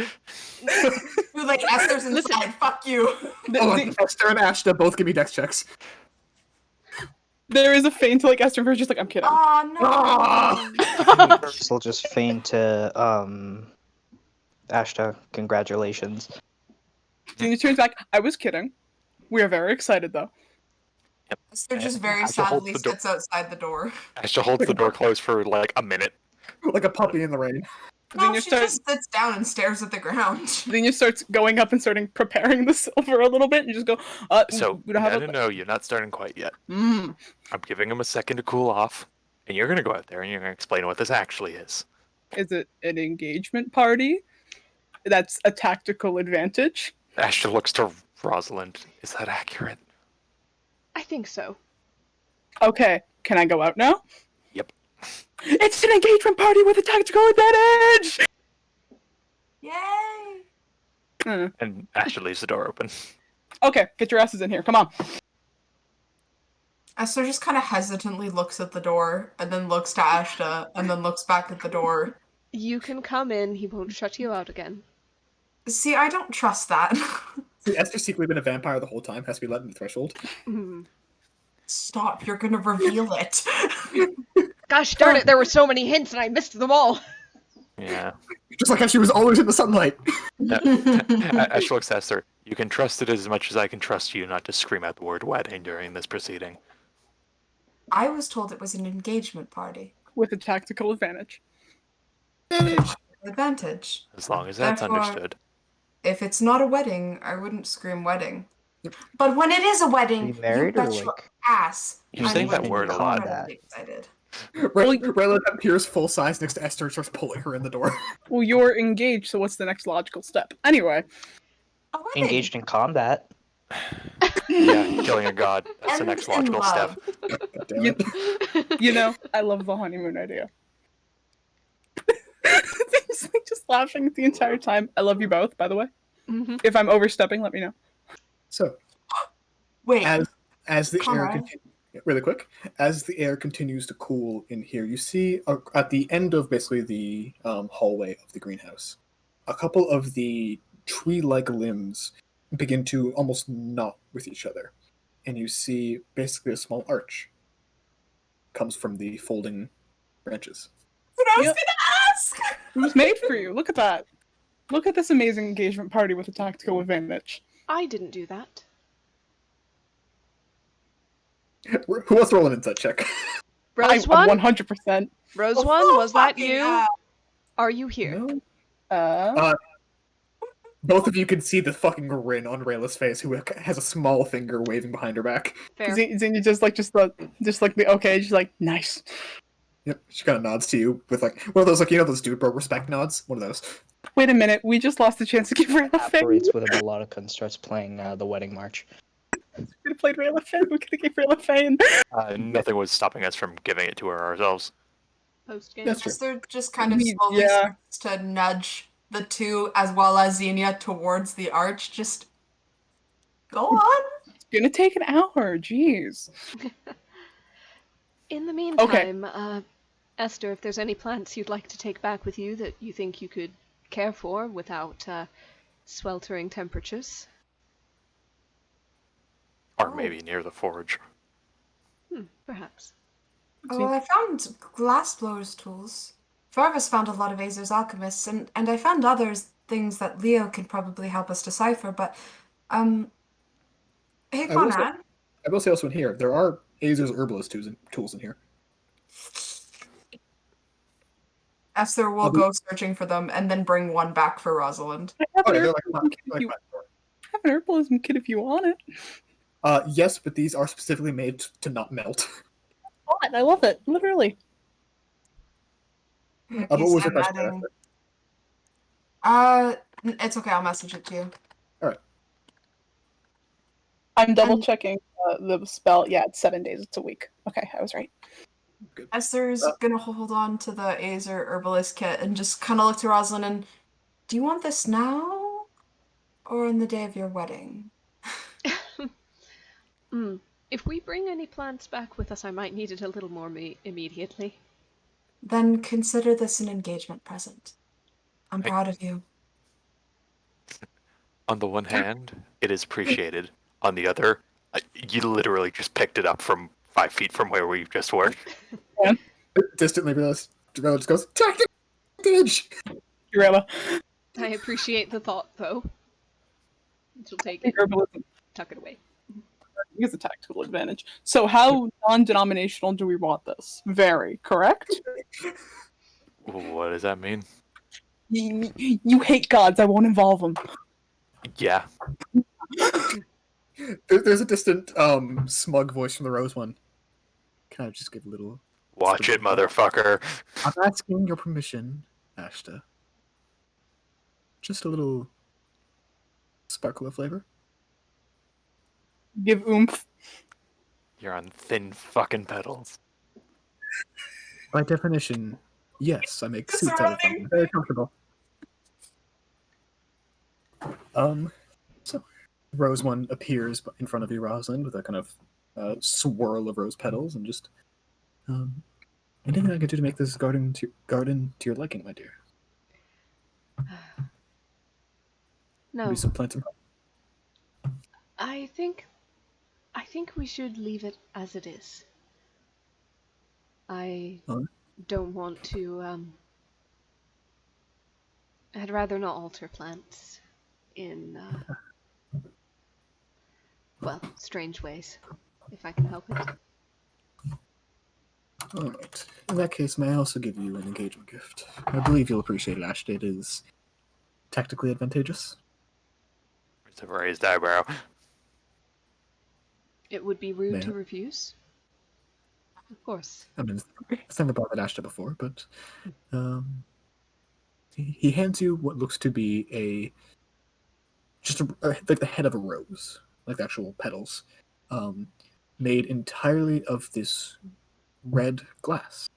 You're like, Esther's inside. Listen. Fuck you. Hold on, Esther and Ashta both give me dex checks. There is a feint to like Esther first, just like, I'm kidding. Oh no. Ah! We'll just feign to Ashta, congratulations. Xenia turns back. I was kidding. We are very excited, though. Esther just very Asher holds sadly the door. sits outside the door. Asher holds the door closed for like a minute. Like a puppy in the rain. No, Xenia she starts. just sits down and stares at the ground. Xenia starts going up and starting preparing the silver a little bit, and you just go. So, we don't have no, you're not starting quite yet. Mm. I'm giving him a second to cool off, and you're gonna go out there and you're gonna explain what this actually is. Is it an engagement party? That's a tactical advantage. Asher looks to Rosalind. Is that accurate? I think so. Okay, can I go out now? Yep. It's an engagement party with a tactical advantage! Yay! And Asher leaves the door open. Okay, get your asses in here. Come on. Esther just kind of hesitantly looks at the door, and then looks to Ashta, and then looks back at the door. You can come in. He won't shut you out again. See, I don't trust that. See, Esther's secretly been a vampire the whole time, has to be let in the threshold. Stop, you're gonna reveal it. Gosh darn it, there were so many hints and I missed them all. Yeah. Just like how she was always in the sunlight. Asher looks at Esther. You can trust it as much as I can trust you not to scream out the word wedding during this proceeding. I was told it was an engagement party. With a tactical advantage. Advantage. As long as that's Therefore- understood. If it's not a wedding, I wouldn't scream wedding. But when it is a wedding, Be married you or bet your like? ass. You're I'm saying that going to word be a lot. incredibly excited. Rayla appears full size next to Esther and starts pulling her in the door. Well, you're engaged, so what's the next logical step? Anyway, A wedding. Engaged in combat. Yeah, killing a god. That's the And next in logical love. step. God damn you, it. you know, I love the honeymoon idea. just laughing the entire time. I love you both, by the way. Mm-hmm. If I'm overstepping, let me know. So Wait, as the air Conrad. really quick, as the air continues to cool in here, you see at the end of basically the hallway of the greenhouse, a couple of the tree-like limbs begin to almost knot with each other, and you see basically a small arch comes from the folding branches. What I was Yep. gonna ask! It was made for you. Look at that. Look at this amazing engagement party with a tactical advantage. I didn't do that. Who wants to roll an insight check? Rose I'm one? 100%. Rose Oh, one, was that fucking you? hell. Are you here? No. Uh, Both of you can see the fucking grin on Rayla's face, who has a small finger waving behind her back. Fair. Xenia just like the okay, she's like, nice. Yep, she kind of nods to you with like one of those, like, you know, those dude bro respect nods. One of those. Wait a minute, we just lost the chance to give Rayla Fame. Operates with a melodica and starts playing the wedding march. We could have played Rayla Fame. We could have gave Rayla Fame. Nothing was stopping us from giving it to her ourselves. Post game. That's true. Esther just kind of Yeah. slowly starts to nudge the two as well as Xenia towards the arch. Just go on. It's gonna take an hour. Jeez. In the meantime, Esther, if there's any plants you'd like to take back with you that you think you could care for without sweltering temperatures. Or maybe near the forge. Perhaps. Oh, well, I found glassblower's tools. Farvis found a lot of Azer's alchemists, and I found others things that Leo can probably help us decipher, but hey I will say- Conrad. I will say also in here, there are Azer's herbalist tools in here. Esther will go searching for them and then bring one back for Rosalind. I have, Oh, an yeah, they're herbalism kit if you, I have an herbalism kit if you want it. yes, but these are specifically made to not melt. I love it. Literally. What was your I'm question? adding- it's okay, I'll message it to you. I'm double checking the spell. Yeah, it's 7 days. It's a week. Okay, I was right. Good. Esther's gonna hold on to the Azer herbalist kit and just kind of look to Rosalind and, do you want this now or on the day of your wedding? If we bring any plants back with us, I might need it a little more immediately. Then consider this an engagement present. I'm Hey. proud of you. On the one hand, it is appreciated. On the other, you literally just picked it up from 5 feet from where we just were. Distantly, Rayla just goes, tactic advantage! Rayla. I appreciate the thought, though. She'll take it, Herbalism tuck it away. is a tactical advantage. So how non-denominational do we want this? Very, correct? What does that mean? You hate gods. I won't involve them. Yeah. There's a distant, smug voice from the Rose one. Can I just give a little... Watch it, motherfucker. I'm asking your permission, Ashta. Just a little sparkle of flavor. Give oomph. You're on thin fucking pedals. By definition, yes, I make Just suits out of them. running. Very comfortable. So Rose one appears in front of you, Rosalind, with a kind of swirl of rose petals, and just anything I can do to make this garden to your liking, my dear. No, Maybe some plants and I think we should leave it as it is. I Alright. don't want to, I'd rather not alter plants in, well, strange ways, if I can help it. All right. In that case, may I also give you an engagement gift? I believe you'll appreciate it, Ashta. It is tactically advantageous. It's a raised eyebrow. It would be rude May to I? refuse. Of course. I mean, it's never bothered Ashta before, but he hands you what looks to be like the head of a rose, like the actual petals, made entirely of this red glass.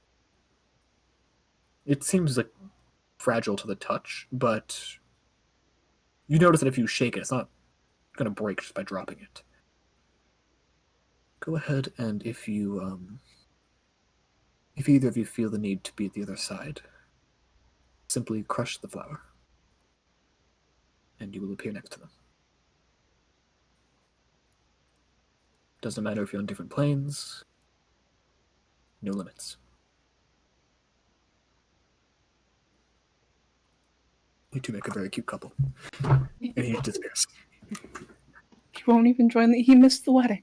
It seems like fragile to the touch, but you notice that if you shake it, it's not going to break just by dropping it. Go ahead, and if either of you feel the need to be at the other side, simply crush the flower, and you will appear next to them. Doesn't matter if you're on different planes. No limits. You two make a very cute couple. And he disappears. He won't even join he missed the wedding.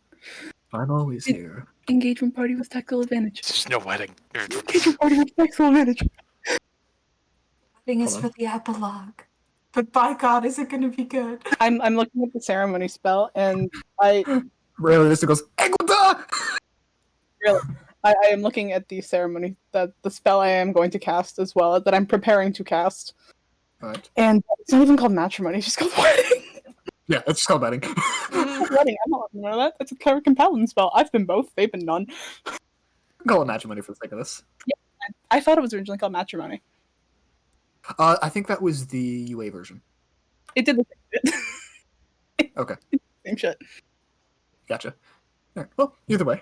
I'm always here. Engagement party with tactile advantage. There's no wedding. Engagement party with tactile advantage. Wedding is for the epilogue. But by God, is it going to be good? I'm looking at the ceremony spell, and I Rayla just goes, Eglita! really I am looking at the ceremony, the spell I am going to cast as well, that I'm preparing to cast. Alright. And it's not even called matrimony, it's just called wedding. Yeah, it's just called wedding. Wedding, I'm not know that. It's a cleric and paladin spell. I've been both, they've been none. Call it matrimony for the sake of this. Yeah, I thought it was originally called matrimony. I think that was the UA version. It did the same shit. Okay. Same shit. Gotcha. Alright, well, either way,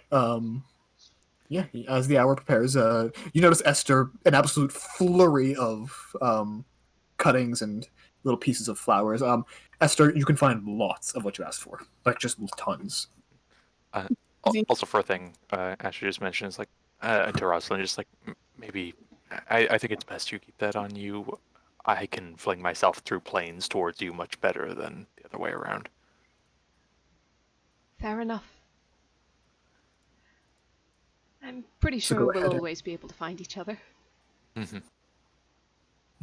yeah, as the hour prepares, you notice Esther, an absolute flurry of cuttings and little pieces of flowers. Esther, you can find lots of what you asked for, like just tons. Also, for a thing, Ashley just mentioned, is like to Rosalind, just like maybe I think it's best you keep that on you. I can fling myself through planes towards you much better than the other way around. Fair enough. I'm pretty So sure go we'll ahead and- always be able to find each other. Mm-hmm.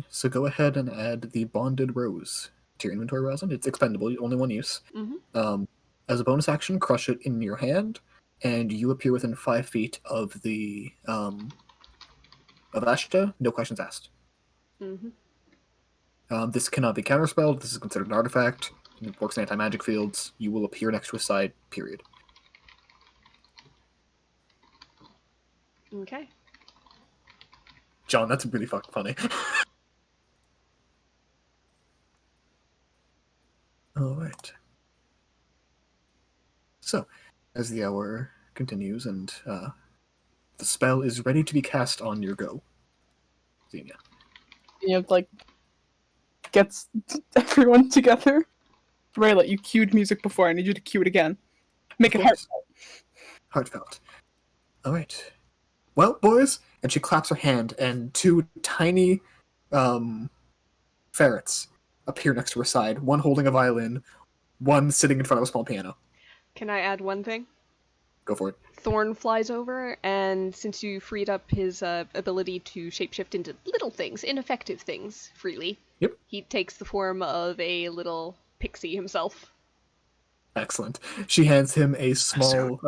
So go ahead and add the Bonded Rose to your inventory, Rosalind. It's expendable, only one use. Mm-hmm. As a bonus action, crush it in your hand, and you appear within 5 feet of the of Ashta. No questions asked. Mm-hmm. This cannot be counterspelled. This is considered an artifact. It works in anti-magic fields. You will appear next to a side, period. Okay. John, that's really fucking funny. Alright. So, as the hour continues and the spell is ready to be cast on your go, Xenia. You know, like, gets everyone together. Rayla, you cued music before. I need you to cue it again. Make Of it course. heartfelt. Heartfelt. Alright. Well, boys, and she claps her hand, and two tiny ferrets appear next to her side, one holding a violin, one sitting in front of a small piano. Can I add one thing? Go for it. Thorn flies over, and since you freed up his ability to shapeshift into little things, ineffective things, freely, Yep. he takes the form of a little pixie himself. Excellent. She hands him a small,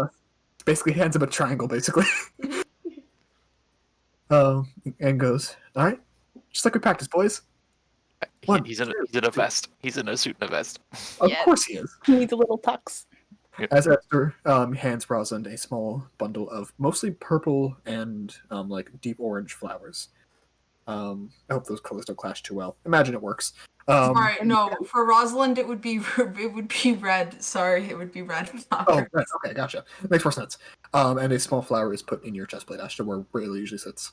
basically hands him a triangle, basically. And goes, alright, just like we practice, boys. He's in a vest. He's in a suit and a vest. Of Yeah. course he is. He needs a little tux. As Esther hands Rosalind a small bundle of mostly purple and like deep orange flowers. I hope those colors don't clash too well. Imagine it works. Sorry, no. For Rosalind, it would be red. Sorry, it would be red Oh, flowers. right. Okay, gotcha. Makes more sense. And a small flower is put in your chest plate, Ashton, where Rayla usually sits.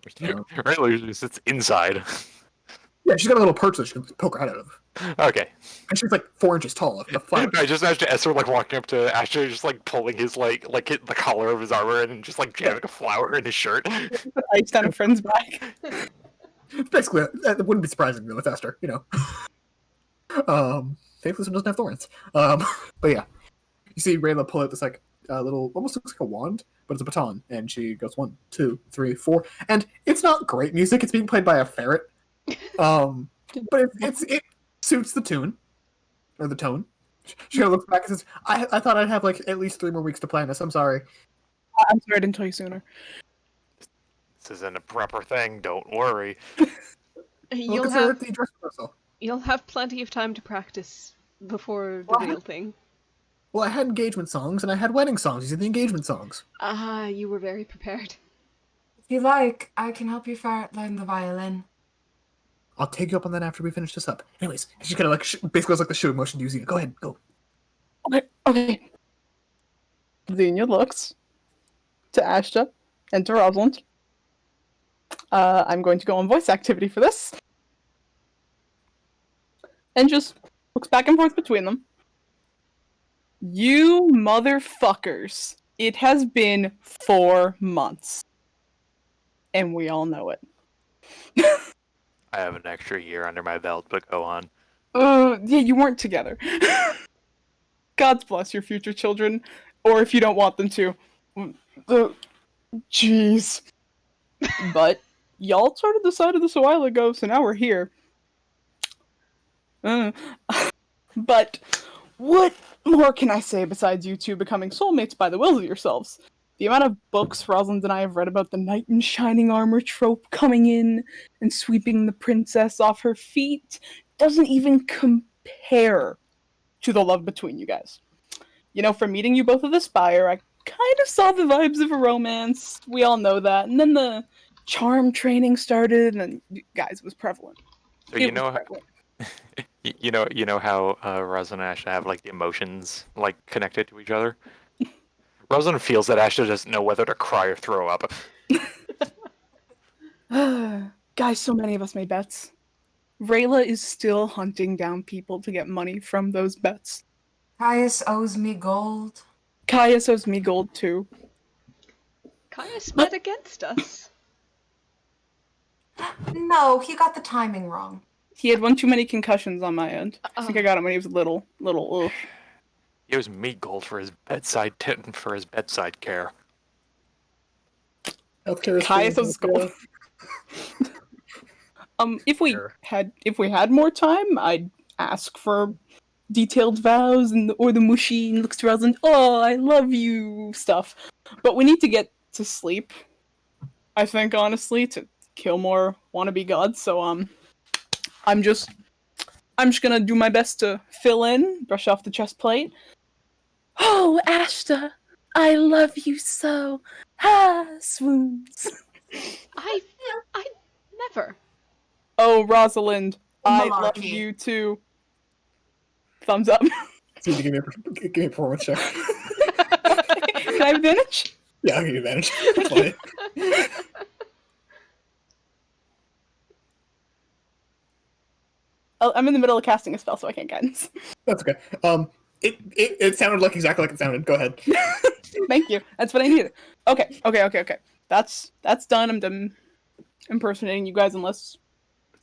Rayla usually sits inside. Yeah, she's got a little perch that she can poke her head out of. Okay. And she's like 4 inches tall. The flower. I just imagine Esther like walking up to Asher, just like pulling his like hit the collar of his armor and just like jamming a flower in his shirt. Put ice down a friend's back. Basically, it wouldn't be surprising with Esther, you know. Thankfully, this one doesn't have thorns. But yeah, you see Rayla pull out this like little, almost looks like a wand, but it's a baton, and she goes 1, 2, 3, 4, and it's not great music. It's being played by a ferret, but it suits the tune or the tone. She kind of looks back and says, "I thought I'd have like at least 3 more weeks to plan this. I'm sorry." I'm sorry I didn't tell you sooner. This isn't a proper thing. Don't worry. You'll consider have it the dress rehearsal. you'll have plenty of time to practice before the real thing. Well, I had engagement songs and I had wedding songs. These are the engagement songs. You were very prepared. If you like, I can help you learn the violin. I'll take you up on that after we finish this up. Anyways, she kind of like basically goes like the show motion to Xenia. Go ahead, go. Okay. Xenia looks to Ashta and to Rosalind. I'm going to go on voice activity for this. And just looks back and forth between them. You motherfuckers. It has been 4 months. And we all know it. I have an extra year under my belt, but go on. Yeah, you weren't together. God bless your future children. Or if you don't want them to. Jeez. But y'all started decided this a while ago, so now we're here. But what more can I say besides you two becoming soulmates by the wills of yourselves? The amount of books Rosalind and I have read about the knight in shining armor trope coming in and sweeping the princess off her feet doesn't even compare to the love between you guys. You know, from meeting you both at the Spire, I kind of saw the vibes of a romance. We all know that. And then the charm training started, and guys, it was prevalent. So you know how Rosa and Asha have like the emotions like connected to each other. Rosalind feels that Asha doesn't know whether to cry or throw up. Guys, so many of us made bets. Rayla is still hunting down people to get money from those bets. Caius owes me gold. Caius owes me gold too. Caius bet against us. No, he got the timing wrong. He had one too many concussions on my end. I think I got him when he was little. Ugh. He owes me gold for his bedside care. Healthcare is Caius free, owes gold. healthcare. If we had more time, I'd ask for detailed vows or the mushy and looks to Rosalind, oh, I love you stuff. But we need to get to sleep. I think honestly to kill more wannabe gods. So I'm just gonna do my best to fill in, brush off the chest plate. Oh, Ashta, I love you so. Swoons. I never. Oh, Rosalind, I Malarkey. love you too. Thumbs up. So you give me a performance check. Can I have advantage? Yeah, I'll give you advantage. That's fine. Oh, I'm in the middle of casting a spell, so I can't guidance. That's okay. It sounded like exactly like it sounded. Go ahead. Thank you. That's what I needed. Okay. That's done. I'm done impersonating you guys unless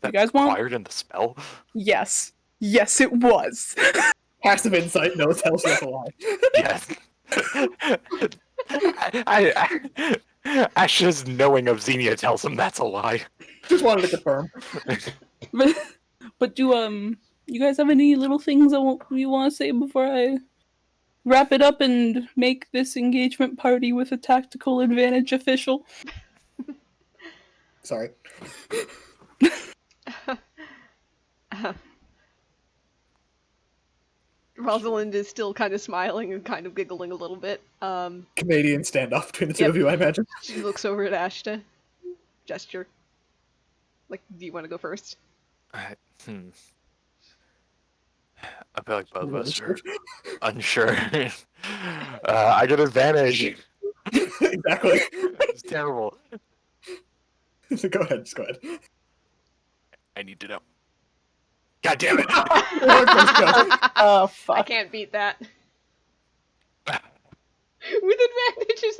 you guys want. Required in the spell? Yes, it was. Passive insight. No, tells you that's a lie. Yes. Asha's knowing of Xenia tells him that's a lie. Just wanted to confirm. But do you guys have any little things you want to say before I wrap it up and make this engagement party with a tactical advantage official? Sorry. Rosalind is still kind of smiling and kind of giggling a little bit. Canadian standoff between the two of you, I imagine. She looks over at Ashta. Gesture. Like, do you want to go first? I feel like both of us are unsure. I get advantage. Exactly. It's terrible. Go ahead. Just go ahead. I need to know. God damn it! Oh fuck! I can't beat that. With advantage is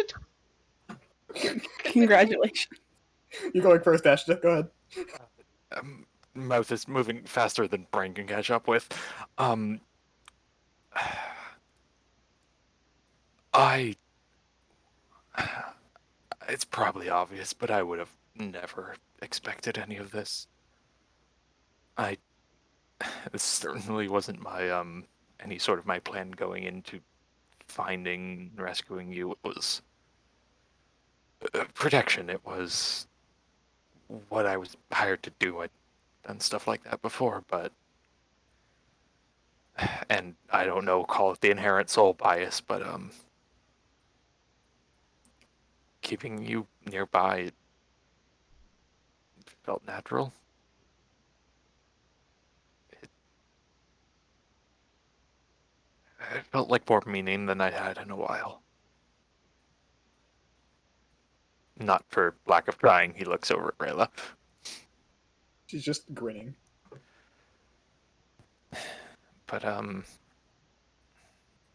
Congratulations. You're going first, Ashta. Go ahead. Mouth is moving faster than brain can catch up with. It's probably obvious, but I would have never expected any of this. This certainly wasn't my any sort of my plan going into finding and rescuing you. It was protection. It was what I was hired to do. I'd done stuff like that before, and I don't know, call it the inherent soul bias, but keeping you nearby, felt natural. It felt like more meaning than I'd had in a while. Not for lack of trying, he looks over at Rayla. She's just grinning. But,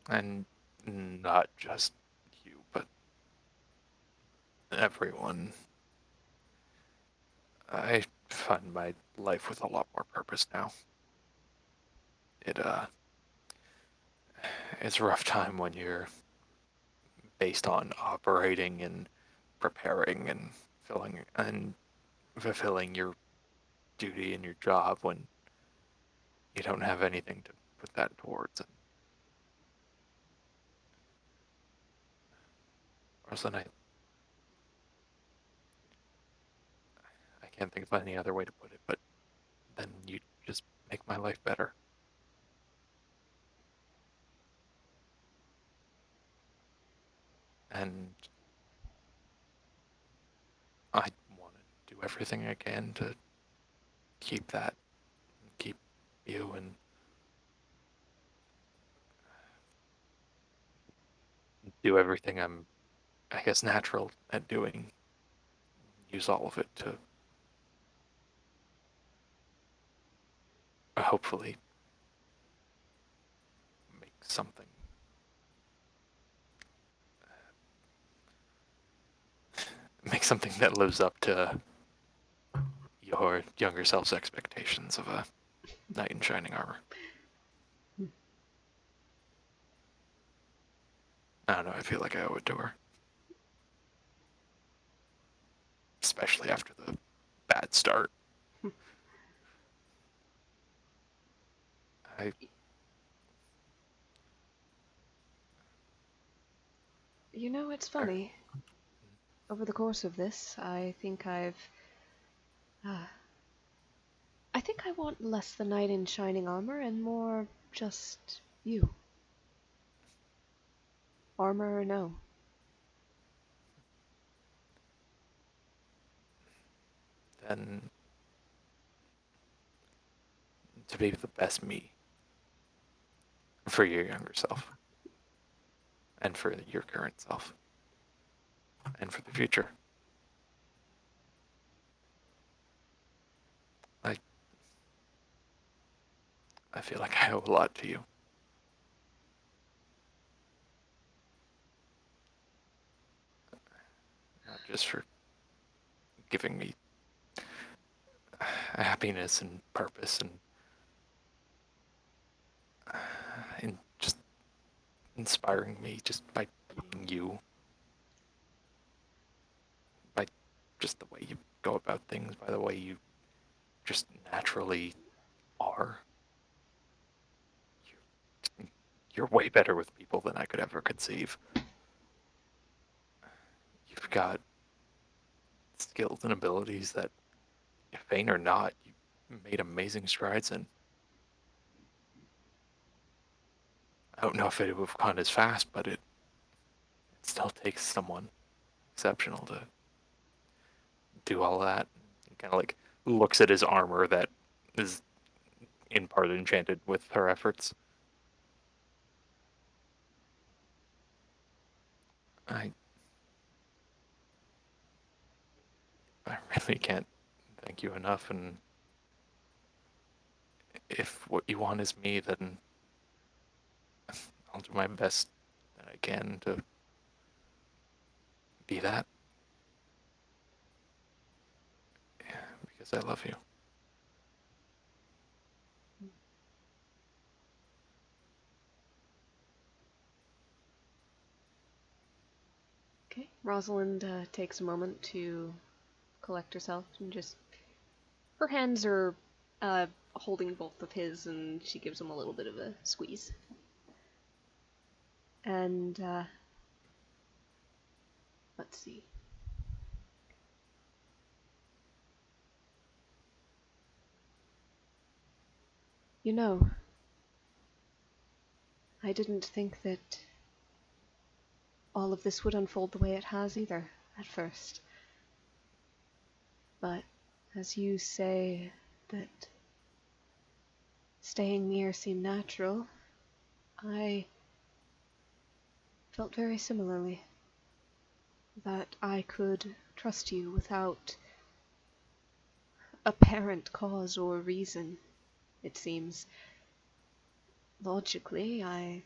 and not just you, but everyone. I find my life with a lot more purpose now. It's a rough time when you're based on operating and preparing and fulfilling your duty and your job when you don't have anything to put that towards. And Rosalind, I can't think of any other way to put it, but then you just make my life better. And I want to do everything I can to keep that, keep you, and do everything I'm, I guess, natural at doing. Use all of it to hopefully make something that lives up to your younger self's expectations of a knight in shining armor. I don't know, I feel like I owe it to her. Especially after the bad start. You know, it's funny. Over the course of this, I think I want less the knight in shining armor and more just you. Armor or no. Then to be the best me for your younger self and for your current self and for the future. I feel like I owe a lot to you. Not just for giving me happiness and purpose and just inspiring me just by being you. By just the way you go about things, by the way you just naturally are. You're way better with people than I could ever conceive. You've got skills and abilities that, vain or not, you made amazing strides in. I don't know if it would have gone as fast, but it still takes someone exceptional to do all that. He kind of like looks at his armor that is in part enchanted with her efforts. I really can't thank you enough, and if what you want is me, then I'll do my best that I can to be that. Yeah, because I love you. Okay. Rosalind takes a moment to collect herself and just... Her hands are holding both of his, and she gives him a little bit of a squeeze. And, let's see. You know, I didn't think that all of this would unfold the way it has either, at first. But As you say that staying near seemed natural, I felt very similarly. That I could trust you without apparent cause or reason, it seems. Logically, I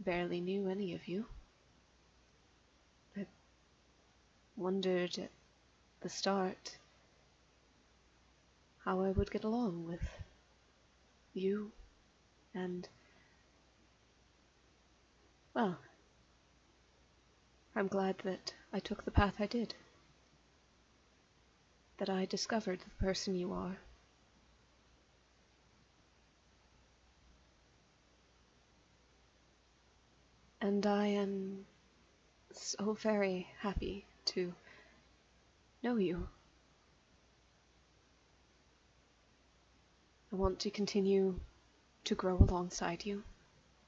barely knew any of you. I wondered at the start how I would get along with you, and, well, I'm glad that I took the path I did. That I discovered the person you are. And I am so very happy to know you. I want to continue to grow alongside you,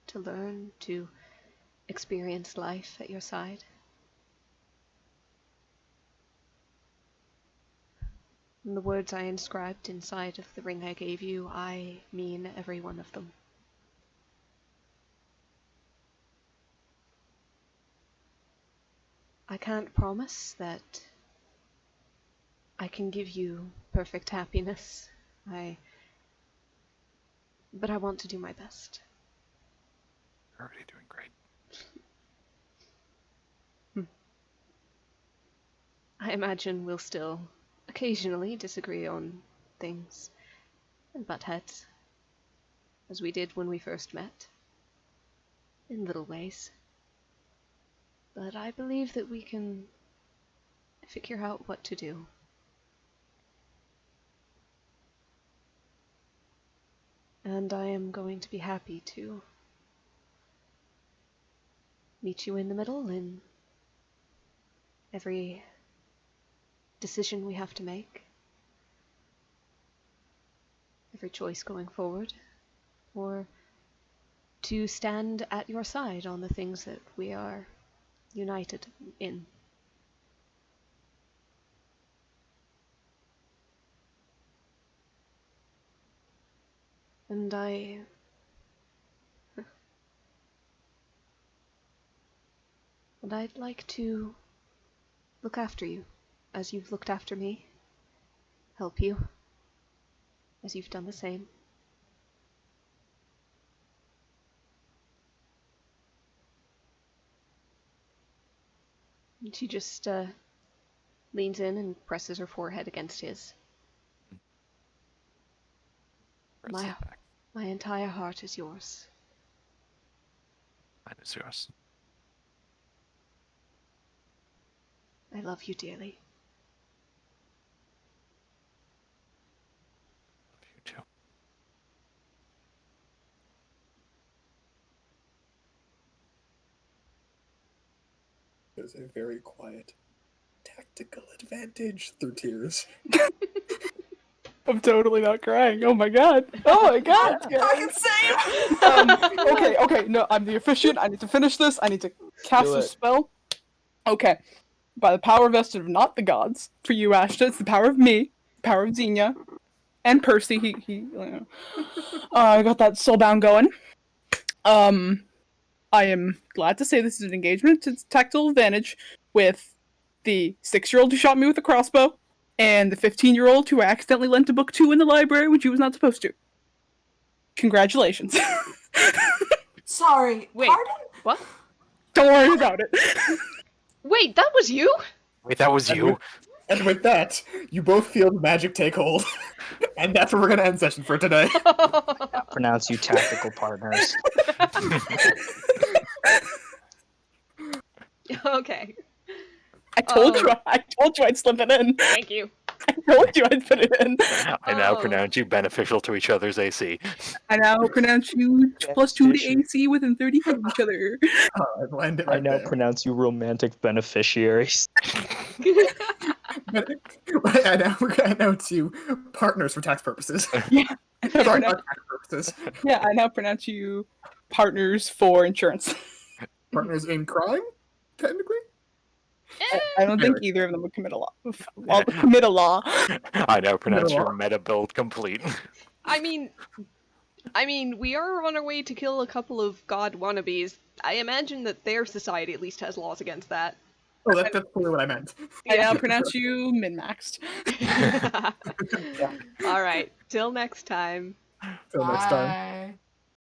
to learn, to experience life at your side. And the words I inscribed inside of the ring I gave you, I mean every one of them. I can't promise that I can give you perfect happiness. But I want to do my best. You're already doing great. I imagine we'll still occasionally disagree on things and butt heads, as we did when we first met, in little ways. But I believe that we can figure out what to do. And I am going to be happy to meet you in the middle in every decision we have to make, every choice going forward, or to stand at your side on the things that we are united in. And I'd like to look after you as you've looked after me, help you as you've done the same. And she just leans in and presses her forehead against his. Press it back. My entire heart is yours. Mine is yours. I love you dearly. Love you too. There's a very quiet tactical advantage through tears. I'm totally not crying. Oh my god. Oh my god. Okay. No, I'm the officiant. I need to finish this. I need to cast Do a it. spell. Okay. By the power vested of not the gods, for you, Ashta, it's the power of me, the power of Xenia, and Percy. I got that soulbound going. I am glad to say this is an engagement to tactile advantage with the 6-year-old who shot me with a crossbow and the 15-year-old who I accidentally lent a book to in the library when she was not supposed to. Congratulations. Sorry, Wait. pardon? What? Don't worry about it. Wait, that was you? Wait, that was you? And with that, you both feel the magic take hold. And that's where we're going to end session for today. Pronounce you tactical partners. Okay. I told you I'd slip it in. Thank you. I told you I'd put it in. I now Oh. pronounce you beneficial to each other's AC. I now pronounce you +2 to AC within 30 feet of each other. Alright, we'll end it I right now there. pronounce you romantic beneficiaries. But I now we're going to announce you partners for tax purposes. Yeah. Sorry, not tax purposes. Yeah, I now pronounce you partners for insurance. Partners in crime, technically? I don't think either of them would commit a law. Well, commit a law. I now pronounce your law. meta build complete. I mean, we are on our way to kill a couple of god wannabes. I imagine that their society at least has laws against that. Oh, that's totally what I meant. I now pronounce you min-maxed. All right. Till next time. Till next time. Bye.